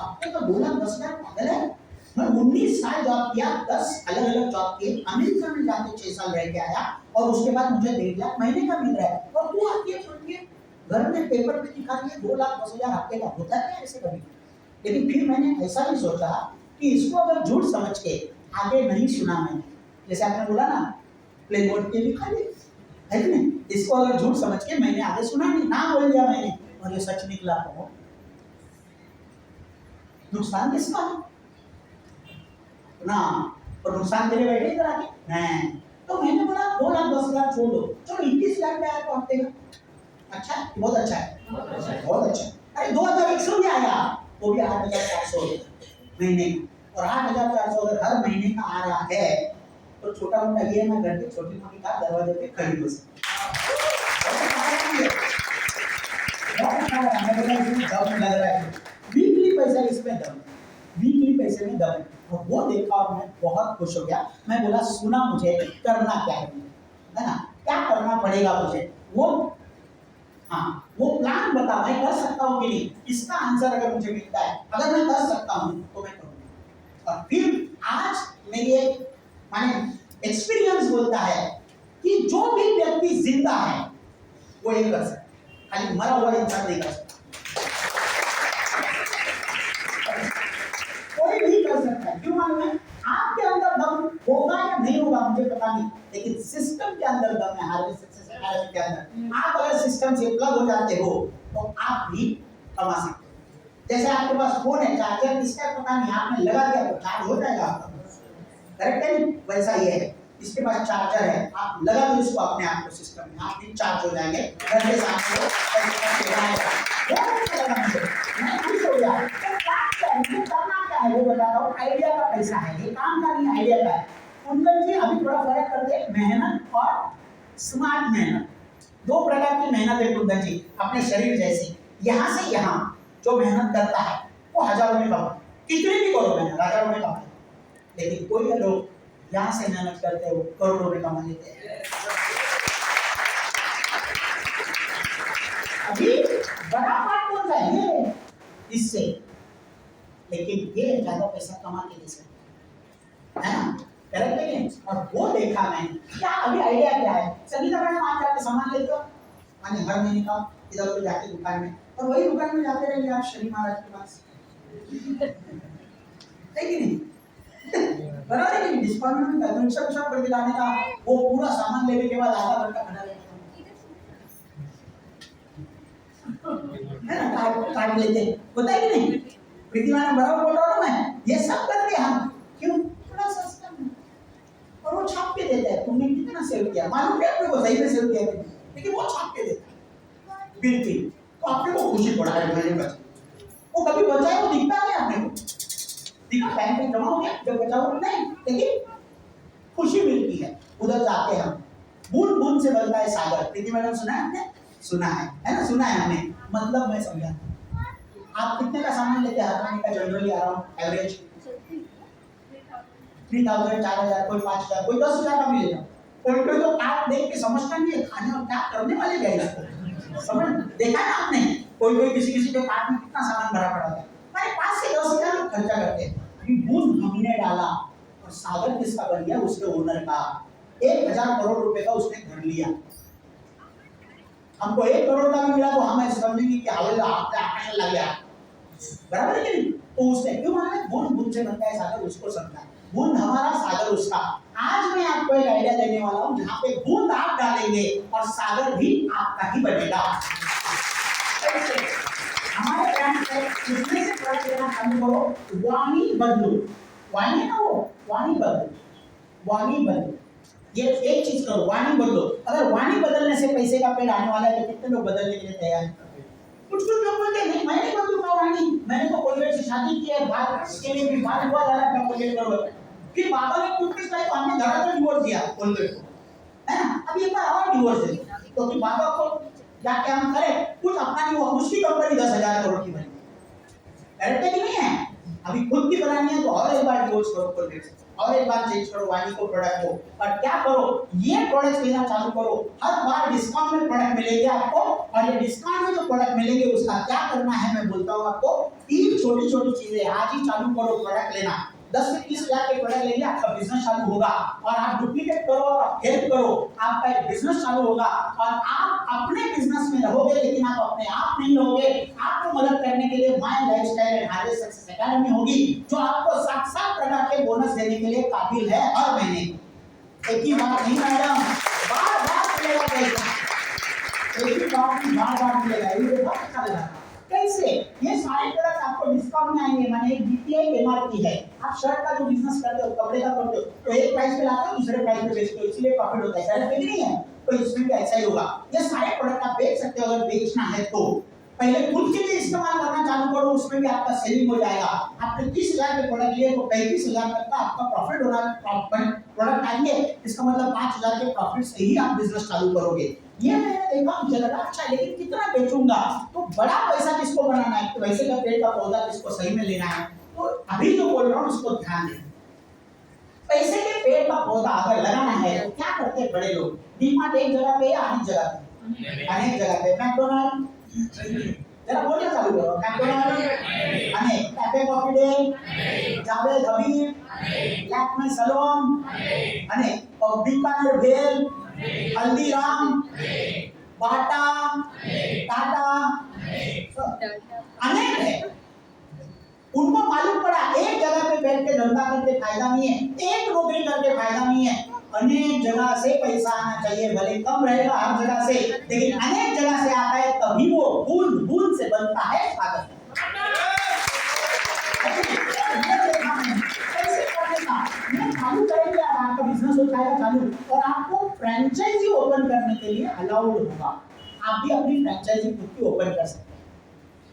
आपको तो 2,10,000 पागल है। मैं 19 साल जॉब किया, 10 अलग अलग जॉब किए, अमेरिका में जाके 6 साल रह के आया और उसके बाद मुझे 1.5 लाख महीने का मिल रहा है। और तू आके छोड़ के घर में पेपर पे दिखा दिए 2,10,000 हफ्ते का होता है ऐसे कभी? लेकिन फिर मैंने ऐसा भी सोचा कि इसको अगर झूठ समझ के आगे नहीं सुना मैंने, जैसे आपने बोला ना प्लेन बोर्ड के भी खाली है कि नहीं, इसको अगर झूठ समझ के मैंने आगे सुना नहीं, ना बोल दिया मैंने और ये सच निकला तो नुकसान किसका है ना? और नुकसान तेरे बैठे इधर आके नहीं। तो मैंने बोला 2,10,000 छोड़ दो, चलो 21 लाख में आया तो हफ्ते का अच्छा है, बहुत अच्छा है, बहुत अच्छा है। अरे 2,100 भी आया वो भी 8,400 महीने, और 8,400 अगर हर महीने का आ रहा है तो छोटा मोटा ये मैं घर के छोटी मोटी कार दरवाजे पे खड़ी हो सकती लग रहा है। वीकली पैसा इसमें दम, वीकली पैसे में दम, और वो देखा और मैं बहुत खुश हो गया। मैं बोला सुना मुझे करना क्या है ना, क्या करना पड़ेगा मुझे, वो हाँ वो प्लान बता, मैं कर सकता हूँ कि नहीं, इसका आंसर अगर मुझे मिलता है, अगर मैं कर सकता हूँ तो मैं करूँगा। और फिर आज मेरी एक माने एक्सपीरियंस बोलता है कि जो भी व्यक्ति जिंदा है वो ये कर सकता है, खाली मरा हुआ इंसान नहीं कर सकता। कोई भी कर सकता है। क्यों मालूम है? आपके अंदर दम होगा या नहीं होगा मुझे पता नहीं, लेकिन सिस्टम के अंदर दम है। हार्वेस्ट सक्सेस एकेडमी के अंदर आप अगर सिस्टम से प्लग हो जाते हो तो आप भी कमा सकते हो। जैसे आपके पास फोन है, चार्जर किसका पता नहीं, आपने लगा दिया तो चार्ज हो जाएगा आपका, करेक्ट है? वैसा ही है, इसके पास चार्जर है, आप लगा दो इसको अपने आप को सिस्टम में, आप भी चार्ज हो जाएंगे। घर के सामने वो मैं खुश हो गया। तो करना क्या है वो बताता हूँ। आइडिया का पैसा है, ये काम का नहीं, आइडिया का है। कुंदन जी अभी थोड़ा फर्क करते हैं, मेहनत और स्मार्ट मेहनत, दो प्रकार की मेहनत है कुंदन जी अपने शरीर जैसी। यहाँ से यहाँ जो मेहनत करता है वो हजारों में कमाए, कितनी भी करो मेहनत हजारों में कमाए, लेकिन कोई लोग यहाँ से मेहनत करते हैं वो करोड़ों में कमा लेते हैं। अभी बड़ा पार्ट कौन सा है? ये इससे, लेकिन ये ज्यादा पैसा कमा के दे सकते है ना, करेक्ट है कि? और वो देखा मैंने क्या, अभी आइडिया क्या है, सभी मैडम आप जाके सामान लेते हो, माने हर महीने का इधर उधर जाके दुकान में, और वही दुकान में जाते रहेंगे आप शनि महाराज के पास, है कि नहीं? बना लेकिन डिस्काउंट में कंजम्पशन सब करके लाने का, वो पूरा सामान लेने के बाद आधा घंटा बना लेगा, है ना? काट लेते होता है कि नहीं? प्रीति मैडम बराबर बोल रहा हूँ मैं, ये सब करते हम क्यों? थोड़ा सस्ता में, और वो छाप के देता है तुमने कितना सेव किया, मालूम है अपने को सही में सेव किया, लेकिन वो छाप के देता है बिल्कुल, तो आपने को खुशी पड़ा है मैंने बचा, वो कभी बचाया वो दिखता नहीं आपने को, दिखा बैंक में जमा हो गया जब बचाओ नहीं, लेकिन खुशी मिलती है। उधर जाते हैं हम, बूंद बूंद से बनता है सागर। प्रीति मैडम सुना है आपने? सुना है ना? सुना है हमने, मतलब मैं समझा। आप कितने का सामान लेते हैं हर महीने का जनरली अराउंड एवरेज? 3000 4000, कोई 5000, कोई 10000 का मिलेगा। कोई तो आप देख के समझता नहीं है खाने और क्या करने वाले गए इसको, समझ देखा ना आपने? कोई किसी के कार्ट में कितना सामान भरा पड़ा है, हमारे 5 से 10,000 लोग खर्चा करते हैं। अभी बूंद हमने डाला और सागर किसका बन गया? उसके ओनर का। 1000 करोड़ रुपए का उसने घर लिया, हमको 1 करोड़ का भी मिला तो हम ऐसे समझेंगे कि हवाला आपने आकर्षण लग गया, बराबर है कि नहीं? तो उसने क्यों माना? बूंद बूंद से बनता है सागर, उसको समझा। बूंद हमारा सागर उसका। आज मैं आपको एक आइडिया देने वाला हूं जहां पे बूंद आप डालेंगे और सागर भी आपका ही बनेगा। हमारे ब्रांड से इसमें से प्रोडक्ट लेना चालू करो, वाणी बदलो, वाणी ना हो, वाणी बदलो, वाणी बदलो, ये एक चीज करो, वाणी बदलो। अगर वाणी बदलने से पैसे का पेड़ आने वाला है तो कितने लोग बदलने के लिए तैयार हैं? कुछ लोग बोलते हैं नहीं मैं नहीं बदलूंगा वाणी, मैंने तो कोलगेट से शादी की है, बात के लिए भी बात हुआ जा रहा है, मैं कोलगेट करूंगा। फिर बाबा ने टूथपेस्ट लाई तो हमने घर में डिवोर्स दिया कोलगेट को, है ना? अब एक बार और डिवोर्स दे, तो फिर बाबा को जाके हम करें कुछ अपना नहीं, वो उसकी कंपनी 10,000 करोड़ की बनी, करेक्ट है कि नहीं है? अभी खुद की बनानी है तो और एक बार डिवोर्स करो कोलगेट से, और एक बार चेंज करो वाणी को, प्रोडक्ट को, और क्या करो, ये प्रोडक्ट लेना चालू करो। हर बार डिस्काउंट में प्रोडक्ट मिलेंगे आपको, और ये डिस्काउंट में जो प्रोडक्ट मिलेंगे उसका क्या करना है मैं बोलता हूँ आपको। 3 छोटी-छोटी चीजें आज ही चालू करो प्रोडक्ट लेना। 10 से 30,000 के प्रोडक्ट लेंगे, आपका बिजनेस चालू होगा, और आप डुप्लीकेट करो और हेल्प करो, आपका एक बिजनेस चालू होगा, और आप अपने बिजनेस में रहोगे लेकिन आप अपने आप नहीं रहोगे। आपको मदद करने के लिए my lifestyle and harvest success academy होगी, जो आपको 7-7 प्रकार के बोनस देने के लिए काबिल है हर महीने। एक ही बात नहीं मैडम, बार-बार मिलेगा पैसा, एक ही बात नहीं बार-बार मिलेगा, ये बहुत अच्छा लगा। कैसे? ये सारे प्रोडक्ट आपको डिस्काउंट में आएंगे, माने एक बीटीआई एमआरपी है। आप शर्ट का जो बिजनेस करते हो, कपड़े का करते हो, तो एक प्राइस पे लाते हो दूसरे प्राइस पे बेचते हो, इसलिए प्रॉफिट होता है, ऐसा नहीं है? तो इसमें भी ऐसा ही होगा। ये सारे प्रोडक्ट आप बेच सकते हो, अगर बेचना है तो पहले खुद के लिए इस्तेमाल करना चालू करो, उसमें भी आपका सेविंग हो जाएगा। आपने 30,000 के प्रोडक्ट लिए तो 35,000 तक का आपका प्रॉफिट होना, प्रोडक्ट आएंगे, इसका मतलब 5,000 के प्रॉफिट से ही आप बिजनेस चालू करोगे। ये मैंने देखा, मुझे लगा अच्छा लेकिन कितना बेचूंगा, तो बड़ा पैसा किसको बनाना है, तो वैसे का पेड़ का पौधा किसको सही में लेना है, तो अभी जो बोल रहा हूँ उसको ध्यान दें। पैसे के पेड़ का पौधा अगर लगाना है तो क्या करते हैं बड़े लोग? डीमार्ट एक जगह पे या अनेक जगह पे? अनेक जगह पे। मैकडोनल्ड, जरा बोलना चालू करो, मैकडोनल्ड अनेक, कैफे कॉफी डे, जावेद हबीब, ब्लैक में सलोन અને बीकानेर भेल, हल्दीराम, बाटा, टाटा, अनेक है। उनको मालूम पड़ा एक जगह पे बैठ के धंधा करके फायदा नहीं है, एक नौकरी करके फायदा नहीं है, अनेक जगह से पैसा आना चाहिए, भले कम रहेगा हर जगह से, लेकिन अनेक जगह से आता है, तभी वो बूंद बूंद से बनता है सागर। चालू करेंगे आपका बिजनेस हो जाएगा चालू, और आपको फ्रेंचाइजी ओपन करने के लिए अलाउड होगा। आप भी अपनी फ्रेंचाइजी खुद की ओपन कर सकते हैं,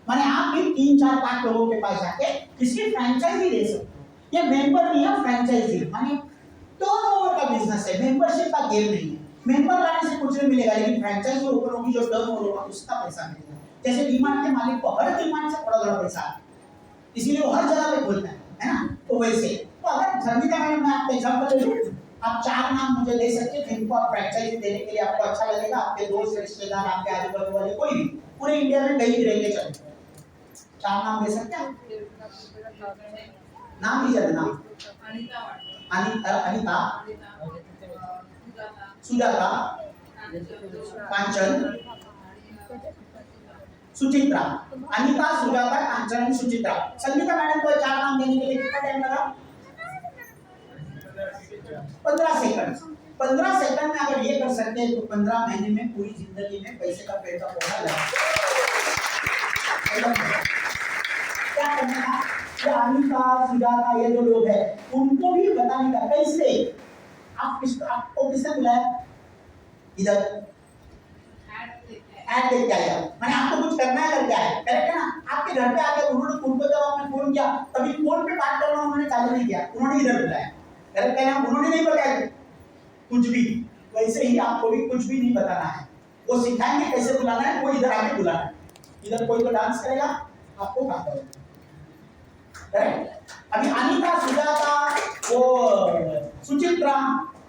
माने आप भी 3-4-5 लोगों के पास जाके किसी फ्रेंचाइजी दे सकते हो। ये मेंबर नहीं है, फ्रेंचाइजी माने टर्नओवर का बिजनेस है, मेंबरशिप का गेम नहीं है। मेंबर लाने से कुछ नहीं मिलेगा, लेकिन फ्रेंचाइजी ओपन होगी जो टर्नओवर होगा उसका पैसा मिलेगा। जैसे डीमार्ट के मालिक को हर डीमार्ट से थोड़ा पैसा आता है, इसीलिए वो हर जगह पे खोलता है ना। तो वैसे तो अगर संगीता मैडम मैं आपका एग्जांपल ले लूं, आप 4 नाम मुझे दे सकते हैं जिनको आप फ्रेंचाइजी देने के लिए आपको अच्छा लगेगा, आपके दोस्त रिश्तेदार आपके आजू बाजू वाले कोई भी, पूरे इंडिया में कहीं भी रहेंगे चलो, 4 नाम दे सकते हैं? नाम दीजिए नाम। अनिता, सुजाता, कांचन, सुचित्रा। अनिता, सुजाता, कांचन और सुचित्रा। संगीता मैडम को 4 नाम देने के लिए कितना टाइम लगा? 15 सेकंड। 15 सेकंड में अगर ये कर सकते हैं तो 15 महीने में पूरी जिंदगी में पैसे का पेड़ का पौधा लगा। क्या करना है? ये अनिता, सुजाता, ये जो लोग हैं उनको भी बताने का कैसे। आपको किसने बुलाया इधर? ऐड देख आया, मैंने आपको कुछ करना है करके आया, करेक्ट है ना। आपके घर पे आके उन्होंने उनको जब आपने फोन किया तभी फोन पे बात करना उन्होंने चालू नहीं किया, उन्होंने इधर बुलाया, करेक्ट है ना। उन्होंने नहीं बताया कुछ भी, वैसे ही आपको भी कुछ भी नहीं बताना है, वो सिखाएंगे कैसे बुलाना है, वो इधर आके बुलाना है। इधर कोई तो डांस करेगा, आपको काम करेगा, करेक्ट। अभी अनिता, सुजाता, वो सुचित्रा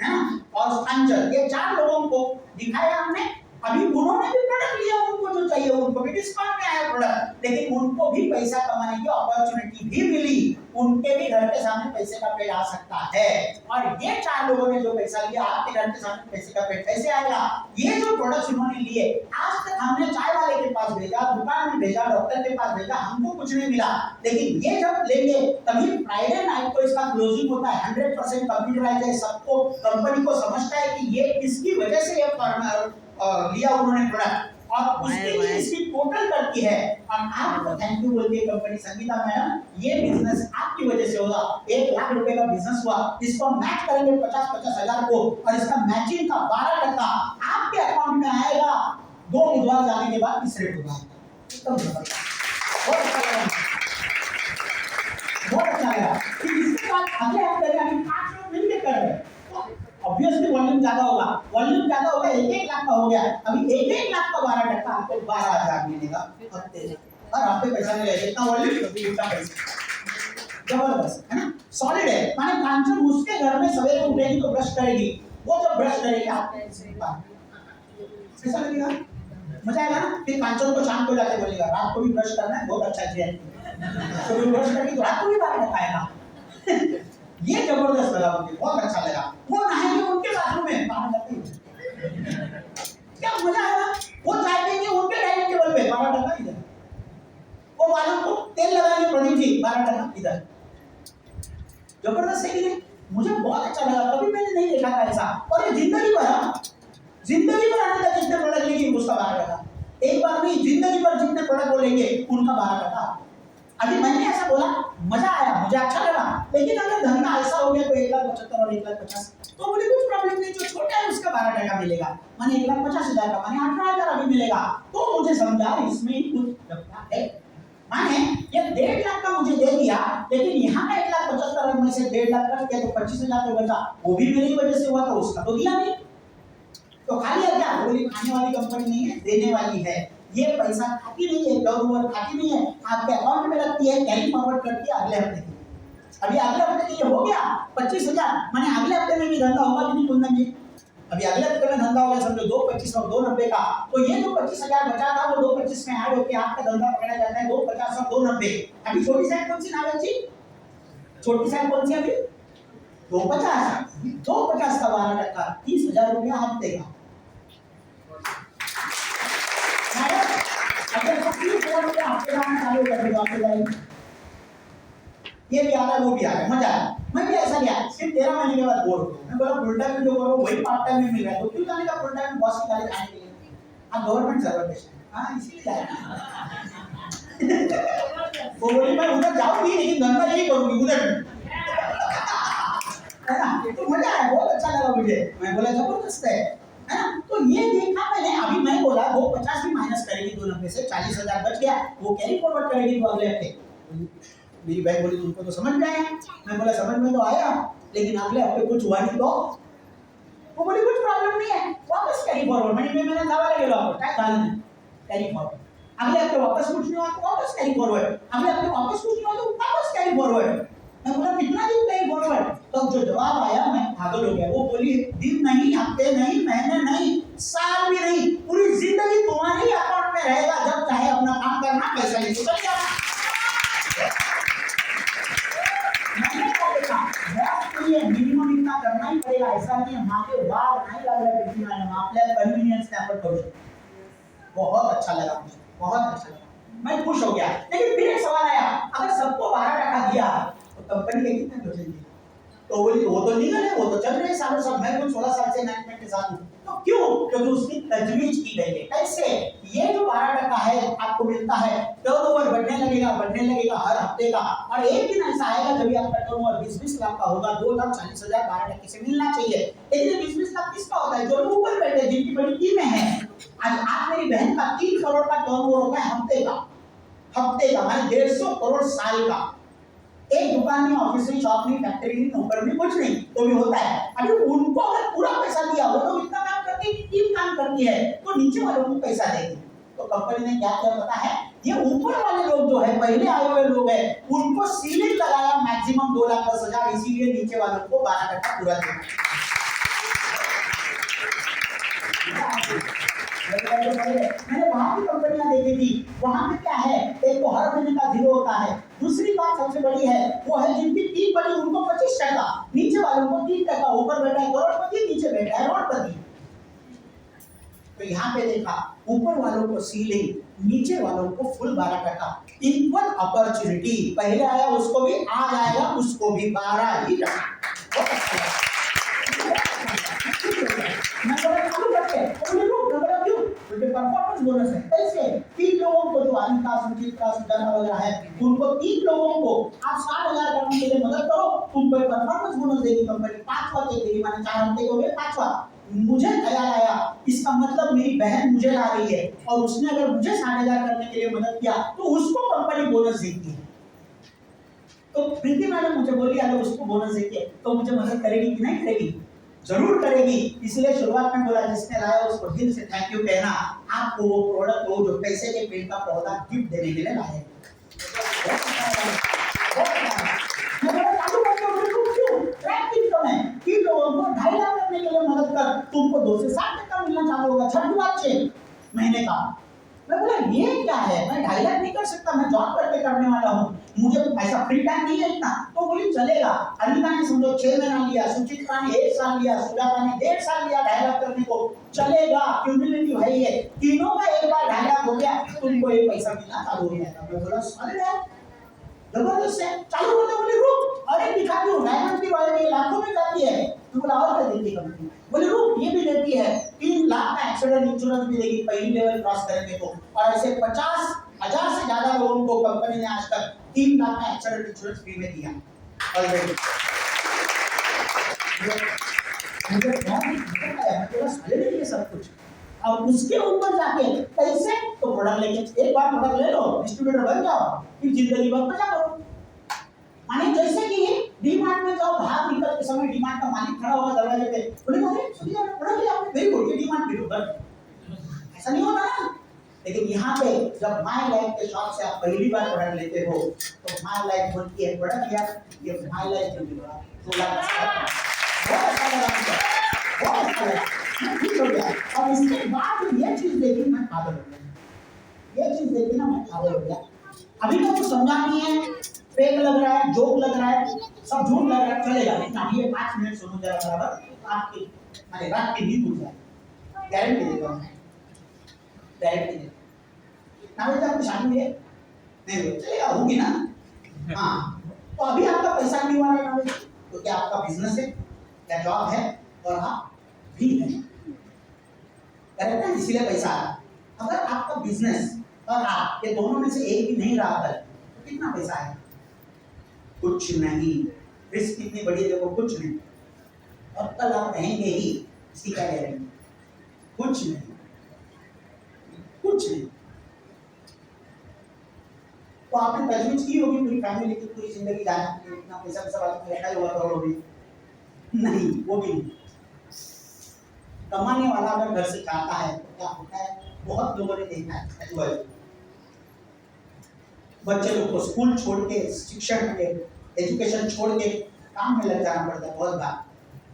है ना और कांचन, ये 4 लोगों को दिखाया हमने। अभी उन्होंने भी प्रोडक्ट लिया, उनको जो चाहिए उनको भी डिस्काउंट में आया प्रोडक्ट, लेकिन उनको भी पैसा कमाने की अपॉर्चुनिटी भी मिली, उनके भी घर के सामने पैसे का पेड़ आ सकता है। और ये 4 लोगों ने जो पैसा लिया, आपके घर के सामने पैसे का पेड़ कैसे आएगा? ये जो प्रोडक्ट्स उन्होंने लिए, आज तक हमने चाय वाले के पास भेजा, दुकान में भेजा, डॉक्टर के पास भेजा, हमको कुछ नहीं मिला, लेकिन ये जब लेंगे तभी फ्राइडे नाइट को इसका क्लोजिंग होता है, 100% कंप्यूटराइज्ड है, सबको कंपनी को समझता है कि ये किसकी वजह से ये लिया उन्होंने प्रोडक्ट, और उसके लिए इसकी टोटल करती है, और आपको थैंक यू बोलती है कंपनी, संगीता मैडम ये बिजनेस आपकी वजह से होगा, 1 लाख रुपए का बिजनेस हुआ, इसको मैच करेंगे 50-50 हजार को, और इसका मैचिंग का 12% आपके अकाउंट में आएगा 2 बुधवार जाने के बाद 3 बुधवार। बहुत अच्छा लगा। इसके बाद अगले हफ्ते में 5 लोग मिलकर कर रहे हैं, ऑब्वियसली वॉल्यूम ज्यादा होगा, 1-1 लाख का हो गया, अभी 1 लाख का 12% आपको 12,000 मिलेगा हफ्ते से, और हफ्ते पैसा मिलेगा, इतना वॉल्यूम कभी उतना पैसा, जबरदस्त है ना, सॉलिड है। माने कांचन उसके घर में सवेरे उठेगी तो ब्रश करेगी, वो जब ब्रश करेगी आप कैसा लगेगा? मजा आएगा ना। फिर कांचन को शाम को जाके बोलेगा रात को भी ब्रश करना है, बहुत अच्छा है, तो ब्रश करेगी तो रात को भी 12% आएगा। ये जबरदस्त लगा मुझे, बहुत अच्छा लगा। वो नहाएंगे उनके बाथरूम में, क्या मजा आएगा। वो चाय पिएंगे उनके डाइनिंग टेबल पे, 12% इधर। वो बालों को तेल लगाएंगे प्रदीप जी, 12% इधर। जबरदस्त है कि नहीं? मुझे बहुत अच्छा लगा, कभी मैंने नहीं देखा था ऐसा। और ये जिंदगी भर आने तक जितने प्रोडक्ट लेंगे उसका 12%, एक बार नहीं, जिंदगी भर जितने प्रोडक्ट वो लेंगे उनका 12%। अभी मैंने ऐसा बोला, मजा आया, मुझे अच्छा लगा, लेकिन अगर धंधा ऐसा हो गया तो 1,75,000 और 1,50,000 तो मुझे कुछ प्रॉब्लम नहीं, जो छोटा है उसका 12% मिलेगा, माने 1,50,000 का माने 18,000 अभी मिलेगा, तो मुझे समझा इसमें कुछ लगता है। माने ये 1.5 लाख का मुझे दे दिया, लेकिन यहाँ का 1,75,000 में से 1.5 लाख कट गया तो 25,000 तो बचा, वो भी मेरी वजह से हुआ, तो उसका तो दिया नहीं, तो खाली है क्या? बोली खाने वाली कंपनी नहीं है, देने वाली है। ये पैसा खाती नहीं है, टर्नओवर खाती नहीं है, आपके अकाउंट में रखती है, कैरी फॉरवर्ड करती है अगले हफ्ते के लिए। अभी अगले हफ्ते के लिए हो गया 25,000, माने अगले हफ्ते में भी धंधा होगा कि नहीं कुंदन जी? अभी अगले हफ्ते में धंधा होगा, समझो 2,25 और 2,90 का, तो ये जो 25,000 बचा था वो 2,25 में ऐड होकर आपका धंधा पकड़ा जाता है 2,50 और 2,90। अभी छोटी साइड कौन सी नावेल जी? छोटी साइड कौन सी? अभी 250 का 12%, 30,000 रुपया हफ्ते का। अगर 30,000 रुपया हफ्ते का चालू कर दो आपके लाइन, ये भी आ रहा है वो भी आ रहा है, मजा आया। मैं भी ऐसा किया, सिर्फ 13 महीने के बाद बोर हो गया। मैं बोला फुल टाइम में जो करो वही पार्ट टाइम में मिल रहा है, तो क्यों जाने का फुल टाइम बॉस की गाली खाने के लिए। आप गवर्नमेंट सर्वेंट है, हाँ इसीलिए जाए। वो बोली मैं उधर जाऊंगी लेकिन धंधा यही करूंगी उधर, है ना। तो मजा आया, बहुत अच्छा लगा मुझे। मैं बोला जबरदस्त है ना। तो ये देखा मैंने, अभी मैं बोला वो 50 भी माइनस करेगी 290 से, 40,000 बच गया, वो कैरी फॉरवर्ड करेगी तो अगले हफ्ते। मेरी बहन बोली तुमको तो समझ में आया। मैं बोला समझ में तो आया, लेकिन अगले हफ्ते कुछ हुआ नहीं तो। वो बोली कुछ प्रॉब्लम नहीं है, वापस कैरी फॉरवर्ड। मैंने दावा लगे आपको क्या कारण है, कैरी फॉरवर्ड। अगले हफ्ते वापस कुछ नहीं हुआ तो वापस कैरी फॉरवर्ड, अगले हफ्ते वापस कुछ नहीं हुआ तो वापस कैरी फॉरवर्ड। मैं बोला कितना दिन कैरी फॉरवर्ड, तो जो जवाब आया मैं पागल हो गया। वो बोली दिन नहीं, हफ्ते नहीं, महीने नहीं, साल भी नहीं, पूरी जिंदगी तुम्हारे अकाउंट में रहेगा। जब चाहे अपना काम करना, पैसा नहीं तो चल जाना। मिनिमम इतना करना ही पड़ेगा, ऐसा नहीं है मागे वार नहीं लग रहा है किसी में, आपल्या कन्वीनियंस पे एफर्ट करो। बहुत अच्छा लगा मुझे, बहुत अच्छा लगा, मैं खुश हो गया। लेकिन फिर एक सवाल आया, अगर सबको 12% दिया तो कंपनी के कितने बचेंगे। तो बोली वो तो लीगल है, वो तो चल रहे सालों साल, मैं कुछ 16 साल से मैनेजमेंट के साथ हूं। तो क्यों, क्योंकि उसकी तजवीज की गई है। कैसे, ये जो 12% है आपको मिलता है, टर्नओवर बढ़ने लगेगा हर हफ्ते का, और एक दिन ऐसा आएगा जब आपका टर्नओवर 20-20 लाख का होगा, 2,40,000 12% से मिलना चाहिए। लेकिन 20-20 लाख किसका होता है, जो लोग ऊपर बैठे जिनकी बड़ी टीमें हैं। आज मेरी बहन का 3 करोड़ का टर्नओवर होता है हफ्ते का माने 150 करोड़ साल का। एक दुकान में, ऑफिस में, शॉप में, फैक्ट्री में, नौकर में, कुछ नहीं तो भी होता है। अभी उनको अगर पूरा पैसा दिया, वो लोग इतना काम करते हैं, टीम काम करती है, तो नीचे वालों को पैसा देगी। तो कंपनी ने क्या किया पता है, ये ऊपर वाले लोग जो है, पहले आए हुए लोग हैं, उनको सीलिंग लगाया मैक्सिमम 2,10,000, इसीलिए नीचे वालों को 12% पूरा देना। मैंने वहां की कंपनियां देखी थी, वहां पे क्या है, एक तो हर महीने का 0 होता है। दूसरी बात सबसे बड़ी है, वो है जिनकी टीम बड़ी उनको 25%, नीचे वालों को 3%, ऊपर बैठा है करोड़पति, नीचे बैठा है रोडपति। तो यहाँ पे देखा, ऊपर वालों को सीलिंग, नीचे वालों को फुल 12%, इक्वल अपॉर्चुनिटी। पहले आया उसको भी, आज आएगा उसको भी 12 ही रखा। मैं बोला क्यों करते हैं, क्यों, क्योंकि परफॉर्मेंस बोनस है। कैसे, 3 लोगों को जो अनिता, सुचित्रा, सुजाना वगैरह है, उनको 3 लोगों को आप 60,000 करने के लिए मदद करो, तुमको परफॉर्मेंस बोनस देगी कंपनी, 5वां चेक देगी, माने 4 हफ्ते हो गए 5वां। मुझे ख्याल आया, इसका मतलब मेरी बहन मुझे ला रही है, और उसने अगर मुझे 60,000 करने के लिए मदद किया तो उसको कंपनी बोनस देती है। तो प्रीति मैडम मुझे बोली अगर उसको बोनस देती है तो मुझे मदद करेगी कि नहीं करेगी, जरूर करेगी। इसलिए शुरुआत में बोला जिसने लाया उसको दिल से थैंक यू कहना। आपको वो प्रोडक्ट, वो जो पैसे के पेड़ का पौधा गिफ्ट देने के लिए लाए। लोगों को 2.5 लाख करने के लिए मदद कर, तुमको 2 से 7% मिलना चालू होगा, 6 बात 6 महीने का। मैं बोला ये क्या है, मैं 2.5 लाख नहीं कर सकता, मैं जॉब करके करने वाला हूँ, मुझे तो पैसा फ्री टाइम नहीं है इतना। तो बोली चलेगा। अनिता ने समझो 6 महीना लिया, सुचित्रा ने 1 साल लिया, सुजाता ने 1.5 साल लिया 2.5 लाख करने को, चलेगा। क्यूमुलेटिव है ये, तीनों का एक बार 2.5 लाख हो गया, तुमको ये पैसा मिलना चालू हो जाएगा। मैं बोला सॉलिड है, जबरदस्त है। चालू होते बोले रुक, अरे दिखाती हूँ डायमंड की रॉयल्टी लाखों में जाती है। तो बोला और क्या देती है कंपनी, बोले रुक ये भी देती है, 3 लाख का एक्सीडेंट इंश्योरेंस भी देगी पहली लेवल क्रॉस करेंगे तो। और ऐसे 50,000 से ज्यादा लोगों को कंपनी ने आज तक 3 लाख का एक्सीडेंट इंश्योरेंस फ्री में दिया ऑलरेडी। मुझे बहुत मजा आया, मैं बोला सॉलिड है ये सब कुछ। अब उसके ऊपर जाके कैसे, तो प्रोडक्ट लेके एक बार प्रोडक्ट ले लो, डिस्ट्रीब्यूटर बन जाओ, फिर जिंदगी भर मजा करो। माने जैसे कि डीमार्ट में जाओ, बाहर निकल के समय डीमार्ट का मालिक खड़ा होगा दरवाजे पे, बोले अरे सुनिए प्रोडक्ट ले आपने, वेरी गुड, ये डीमार्ट की प्रोडक्ट, ऐसा नहीं होता ना। लेकिन यहाँ पे जब माय लाइफ के शॉप से आप पहली बार प्रोडक्ट लेते हो तो माय लाइफ बोलती है प्रोडक्ट लिया, ये माय लाइफ के लिए बहुत अच्छा लगा, बहुत अच्छा लगा, ठीक हो गया। और इसके बाद ये चीज देखी मैं पागल हो गया, ये चीज देखी ना मैं पागल हो गया। अभी तो कुछ समझा नहीं है, फेक लग रहा है, जोक लग रहा है, सब झूठ लग रहा है, चलेगा, लेकिन अभी ये 5 मिनट सुनो जरा बराबर, आपकी अरे रात की नींद उड़ जाए, गारंटी देता हूँ मैं, गारंटी देता हूँ। ना बेटा आपकी शादी हुई है? नहीं हुई, चलेगा, होगी ना? हाँ, तो अभी आपका पैसा नहीं हुआ है, तो क्या आपका बिजनेस है या जॉब है और आप भी है, करेक्ट है, इसीलिए पैसा आ रहा। अगर आपका बिजनेस और आप ये दोनों में से एक भी नहीं रहा कल, तो कितना पैसा है? कुछ नहीं। रिस्क कितनी बड़ी है देखो, कुछ नहीं। और कल आप रहेंगे ही, इसकी क्या गारंटी? कुछ नहीं, कुछ नहीं। तो आपने तजवीज की होगी पूरी फैमिली की पूरी जिंदगी जाने के लिए, इतना पैसा पैसा वाले को रखा हुआ करोड़ों भी नहीं, वो भी नहीं। कमाने वाला अगर घर से चाहता है तो क्या होता है, बहुत लोगों ने देखा है, बच्चे लोग को स्कूल छोड़ के, शिक्षण के, एजुकेशन छोड़ के काम में लग जाना पड़ता है बहुत बार,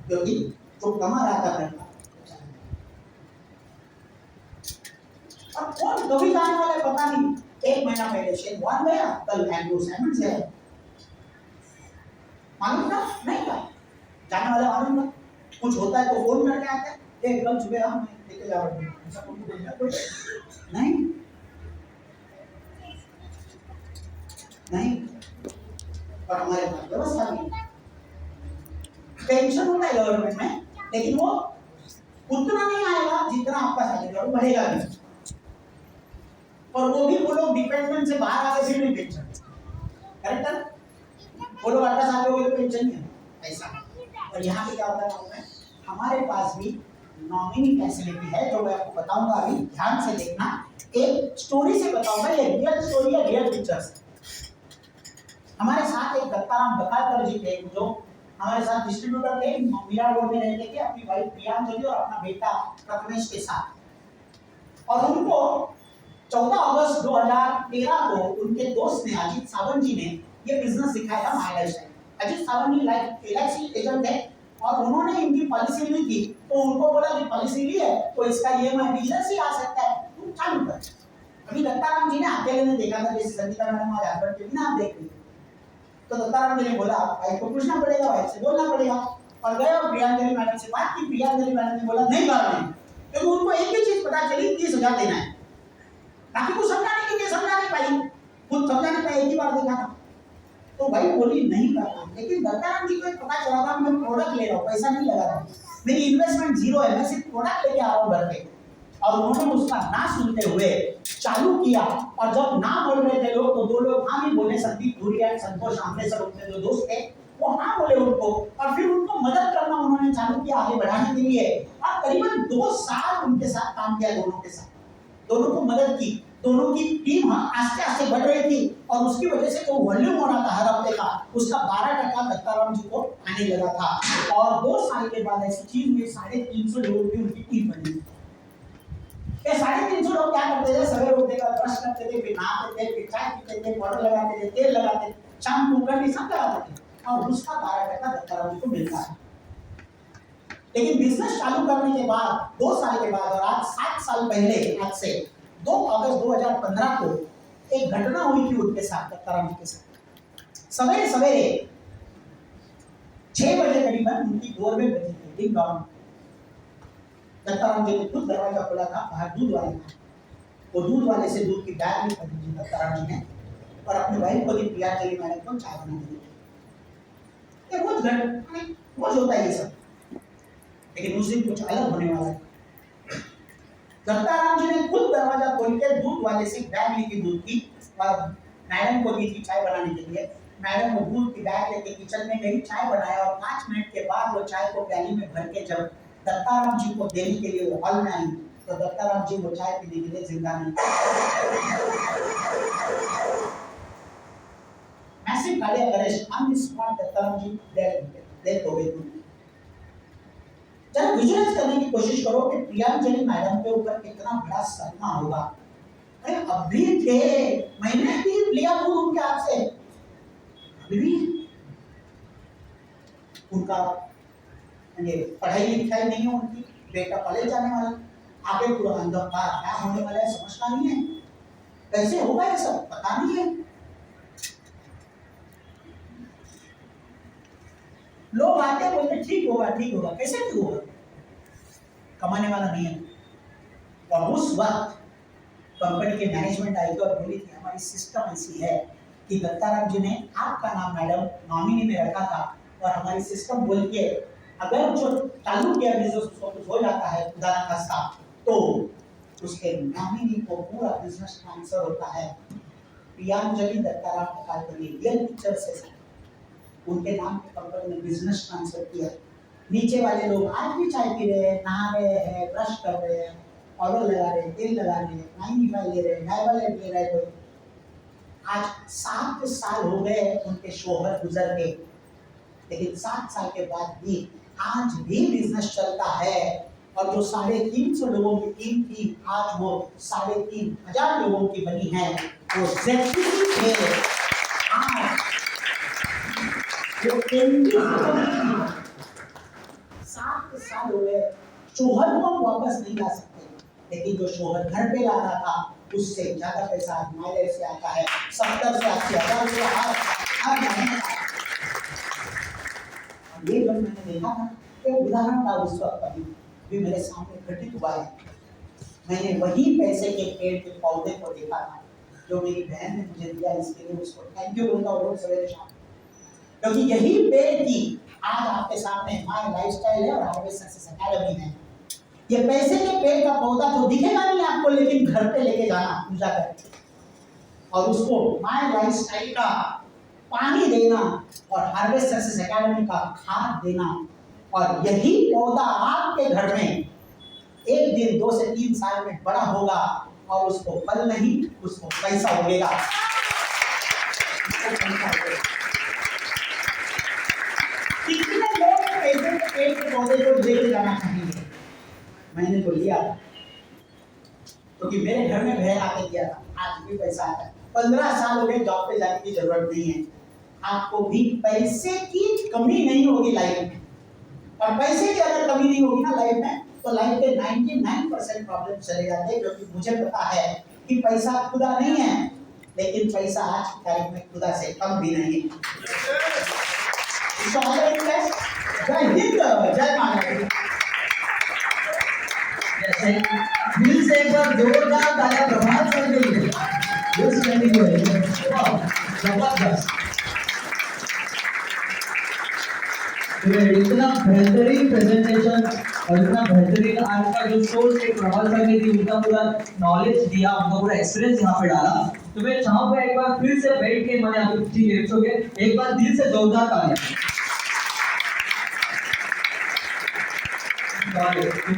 क्योंकि जो कमा रहा था घर का, अब कौन कभी जाने वाला है पता नहीं। 1 महीना पहले शेन वन गया, कल एंड्रू सैमंड्स गया, मालूम था नहीं था, जाने वाला मालूम था। कुछ होता है तो फोन करके आता है, कल सुबह हम लेके जा रहे हैं, ऐसा उनको बोलना कोई नहीं, नहीं। और हमारे पास व्यवस्था नहीं, पेंशन होता है गवर्नमेंट में, लेकिन वो उतना नहीं आएगा जितना आपका सैलरी, और बढ़ेगा भी, और वो भी वो लोग डिपेंडेंट से बाहर आके फिर नहीं पेंशन, करेक्ट है? वो लोग 18 साल के हो गए तो पेंशन नहीं है ऐसा। और यहाँ पे क्या होता है, हमारे पास भी नॉमिनी फैसिलिटी है, जो मैं आपको बताऊंगा, अभी ध्यान से देखना, एक स्टोरी से बताऊंगा, ये रियल स्टोरी है, रियल पिक्चर्स। हमारे साथ एक दत्ताराम बकालकर जी थे, जो हमारे साथ डिस्ट्रीब्यूटर थे, मीरा रोड में रहते थे, अपनी वाइफ प्रियांजलि और अपना बेटा प्रथमेश के साथ। और उनको 14 अगस्त 2013 को उनके दोस्त ने, अजीत सावंत जी ने, ये बिजनेस सिखाया my lifestyle. Ajit Sawant ji LIC agent है, और उन्होंने इनकी पॉलिसी ली थी, तो उनको बोला कि पॉलिसी ली है तो इसका ईएमआई बिजनेस ही आ सकता है, तुम चालू कर। अभी दत्ताराम जी ने अकेले ने देखा था, जैसे संगीता मैडम आज हस्बैंड के बिना आप देख लीजिए, तो दत्ताराम जी ने बोला भाई को पूछना पड़ेगा, भाई से बोलना पड़ेगा, और गए और प्रियांजलि मैडम से बात की। प्रियांजलि मैडम ने बोला नहीं करना है, क्योंकि उनको एक ही चीज पता चली, 30,000 देना है, बाकी कुछ समझाने के लिए समझा नहीं पाई, खुद समझाने पाई, एक ही बार देखा था, तो भाई बोली नहीं करना। लेकिन दत्ताराम जी को एक पता चला था, मैं प्रोडक्ट ले रहा हूँ, पैसा नहीं लगा रहा, मेरी इन्वेस्टमेंट जीरो है, मैं सिर्फ प्रोडक्ट लेके आ रहा हूँ घर पे, और उन्होंने उसका ना सुनते हुए चालू किया। और जब ना बोल रहे थे लोग, तो 2 लोग हाँ भी बोले, संदीप धुरिया और संतोष आमले सर, उनके जो दोस्त थे, वो हाँ बोले उनको, और फिर उनको मदद करना उन्होंने चालू किया आगे बढ़ाने के लिए, और करीबन 2 साल उनके साथ काम किया, दोनों के साथ, दोनों को मदद की। दोनों की टीम आस्ते आस्ते बढ़ रही थी, और उसकी वजह से जो वॉल्यूम हो रहा था हर हफ्ते का, उसका 12% दत्ताराम जी को आने लगा था। और 2 साल के बाद ऐसी चीज में 350 लोगों की उनकी टीम बनी। ये 350 लोग क्या करते थे, सवेरे उठते का ब्रश करते थे, फिर नहाते थे, फिर चाय पीते थे, पाउडर लगाते थे, तेल लगाते थे, शाम को करके सब लगाते थे, और उसका 12% दत्ताराम जी को मिलता है। लेकिन बिजनेस चालू करने के बाद 2 साल के बाद, और आज 7 साल पहले, आज से 2 अगस्त 2015 को एक घटना हुई थी उनके साथ, दत्ताराम जी के साथ। सवेरे सवेरे 6 बजे करीबन उनकी डोरबेल बजी थी, डिंग डोंग। दत्ताराम जी ने खुद दरवाजा खोला था, बाहर दूध वाले था, वो दूध वाले से दूध की बैग में खरीदी दत्ताराम जी ने, और अपनी वाइफ को दी, प्रियांजलि मैडम को चाय बना दी। ये रोज होता है ये सब, लेकिन उस दिन कुछ अलग होने वाला है। दत्ताराम जी ने खुद दरवाजा खोल के दूध वाले से बैग लेके दूध की, और मैडम को दी थी चाय बनाने के लिए। मैडम वो दूध की बैग लेके किचन में गई, चाय बनाया, और 5 मिनट के बाद वो चाय को प्याली में भर के जब दत्ताराम जी को देने के लिए वो हॉल में आई, तो दत्ताराम जी वो चाय पीने के लिए जिंदा नहीं। Massive cardiac arrest, on the spot Dattaram ji death हो गई। जरा विजुअलाइज करने की कोशिश करो कि प्रियांजलि मैडम के ऊपर कितना बड़ा सदमा होगा। अरे अभी थे, मैंने भी लिया दूध उनके हाथ से, अभी भी उनका ये पढ़ाई लिखाई नहीं है, उनकी बेटा कॉलेज जाने वाला, आगे पूरा अंधकार क्या होने वाला है समझता नहीं है, कैसे होगा ये सब पता नहीं है। लोग आते हैं बोलते ठीक होगा ठीक होगा, कैसे ठीक होगा, कमाने वाला नहीं है। और उस वक्त कंपनी के मैनेजमेंट आई और बोली थी हमारी सिस्टम ऐसी है कि दत्ताराम जी ने आपका नाम मैडम नॉमिनी में रखा था, और हमारी सिस्टम बोलती है अगर जो चालू किया बिजनेस उसको कुछ हो जाता है खुदा ना खास्ता, तो उसके नॉमिनी को पूरा बिजनेस ट्रांसफर होता है। प्रियांजलि दत्ताराम का रियल पिक्चर से उनके नाम पे कंपनी ने बिजनेस ट्रांसफर किया। नीचे वाले लोग आज भी चाय पी रहे हैं, नहा रहे हैं, ब्रश कर रहे हैं, ऑयल लगा रहे हैं, तेल लगा रहे हैं, 95 ले रहे हैं, डायवालेट ले रहे हैं। कोई आज 7 साल हो गए उनके शोहर गुजर के, लेकिन 7 साल के बाद भी आज भी बिजनेस चलता है। और जो 350 लोगों की टीम थी आज वो 3500 लोगों की बनी है। वो जेडपीसी थे, आज वो 7 साल हो गए। शोहर को हम वापस नहीं ला सकते, लेकिन जो शोहर घर पे ला रहा था उससे ज्यादा पैसा मायले से आता है। 70 से 80 हज़ार हर महीने का। ये जब मैंने देखा था तो उदाहरण था उस वक्त अभी भी मेरे सामने घटित हुआ है। मैंने वही पैसे के पेड़ के पौधे को देखा था जो मेरी बहन ने मुझे दिया, इसके लिए उसको थैंक यू बोलता हूँ रोज सवेरे शाम। क्योंकि यही पेड़ की आज आपके सामने माय लाइफस्टाइल है और हार्वेस्ट सक्सेस एकेडमी है। ये पैसे के पेड़ का पौधा जो दिखेगा नहीं आपको, लेकिन घर पे लेके जाना पूजा करके और उसको माय लाइफस्टाइल का पानी देना और हार्वेस्ट सक्सेस एकेडमी का खाद देना, और यही पौधा आपके घर में एक दिन 2 से 3 साल में बड़ा होगा और उसको फल नहीं उसको पैसा होगा। कितने लोग पैसे के पेड़ के पौधे को लेके जाना चाहेंगे? मैंने तो लिया था क्योंकि मेरे घर में बहन आके दिया था, आज भी पैसा आता है। 15 साल हो गए, जॉब पे जाने की जरूरत नहीं है। आपको भी पैसे की कमी नहीं होगी लाइफ में, और पैसे की अगर कमी नहीं होगी ना लाइफ में, तो लाइफ के 99% प्रॉब्लम चले जाते हैं। क्योंकि मुझे पता है कि पैसा खुदा नहीं है, लेकिन पैसा आज की तारीख में खुदा से कम भी नहीं है। जय हिंद, जय माता। दिल से एक बार जोरदार तालियां प्रभात कर दीजिए। यस कंटिन्यू है। वाह, जबरदस्त। इतना बेहतरीन प्रेजेंटेशन और इतना बेहतरीन आज का जो सोर्स एक प्रभात सर ने दी, उनका पूरा नॉलेज दिया, उनका पूरा एक्सपीरियंस यहाँ पे डाला। तो मैं चाहूंगा एक बार फिर से बैठ के मैंने आपको ठीक है एक बार दिल से जोरदार तालियां।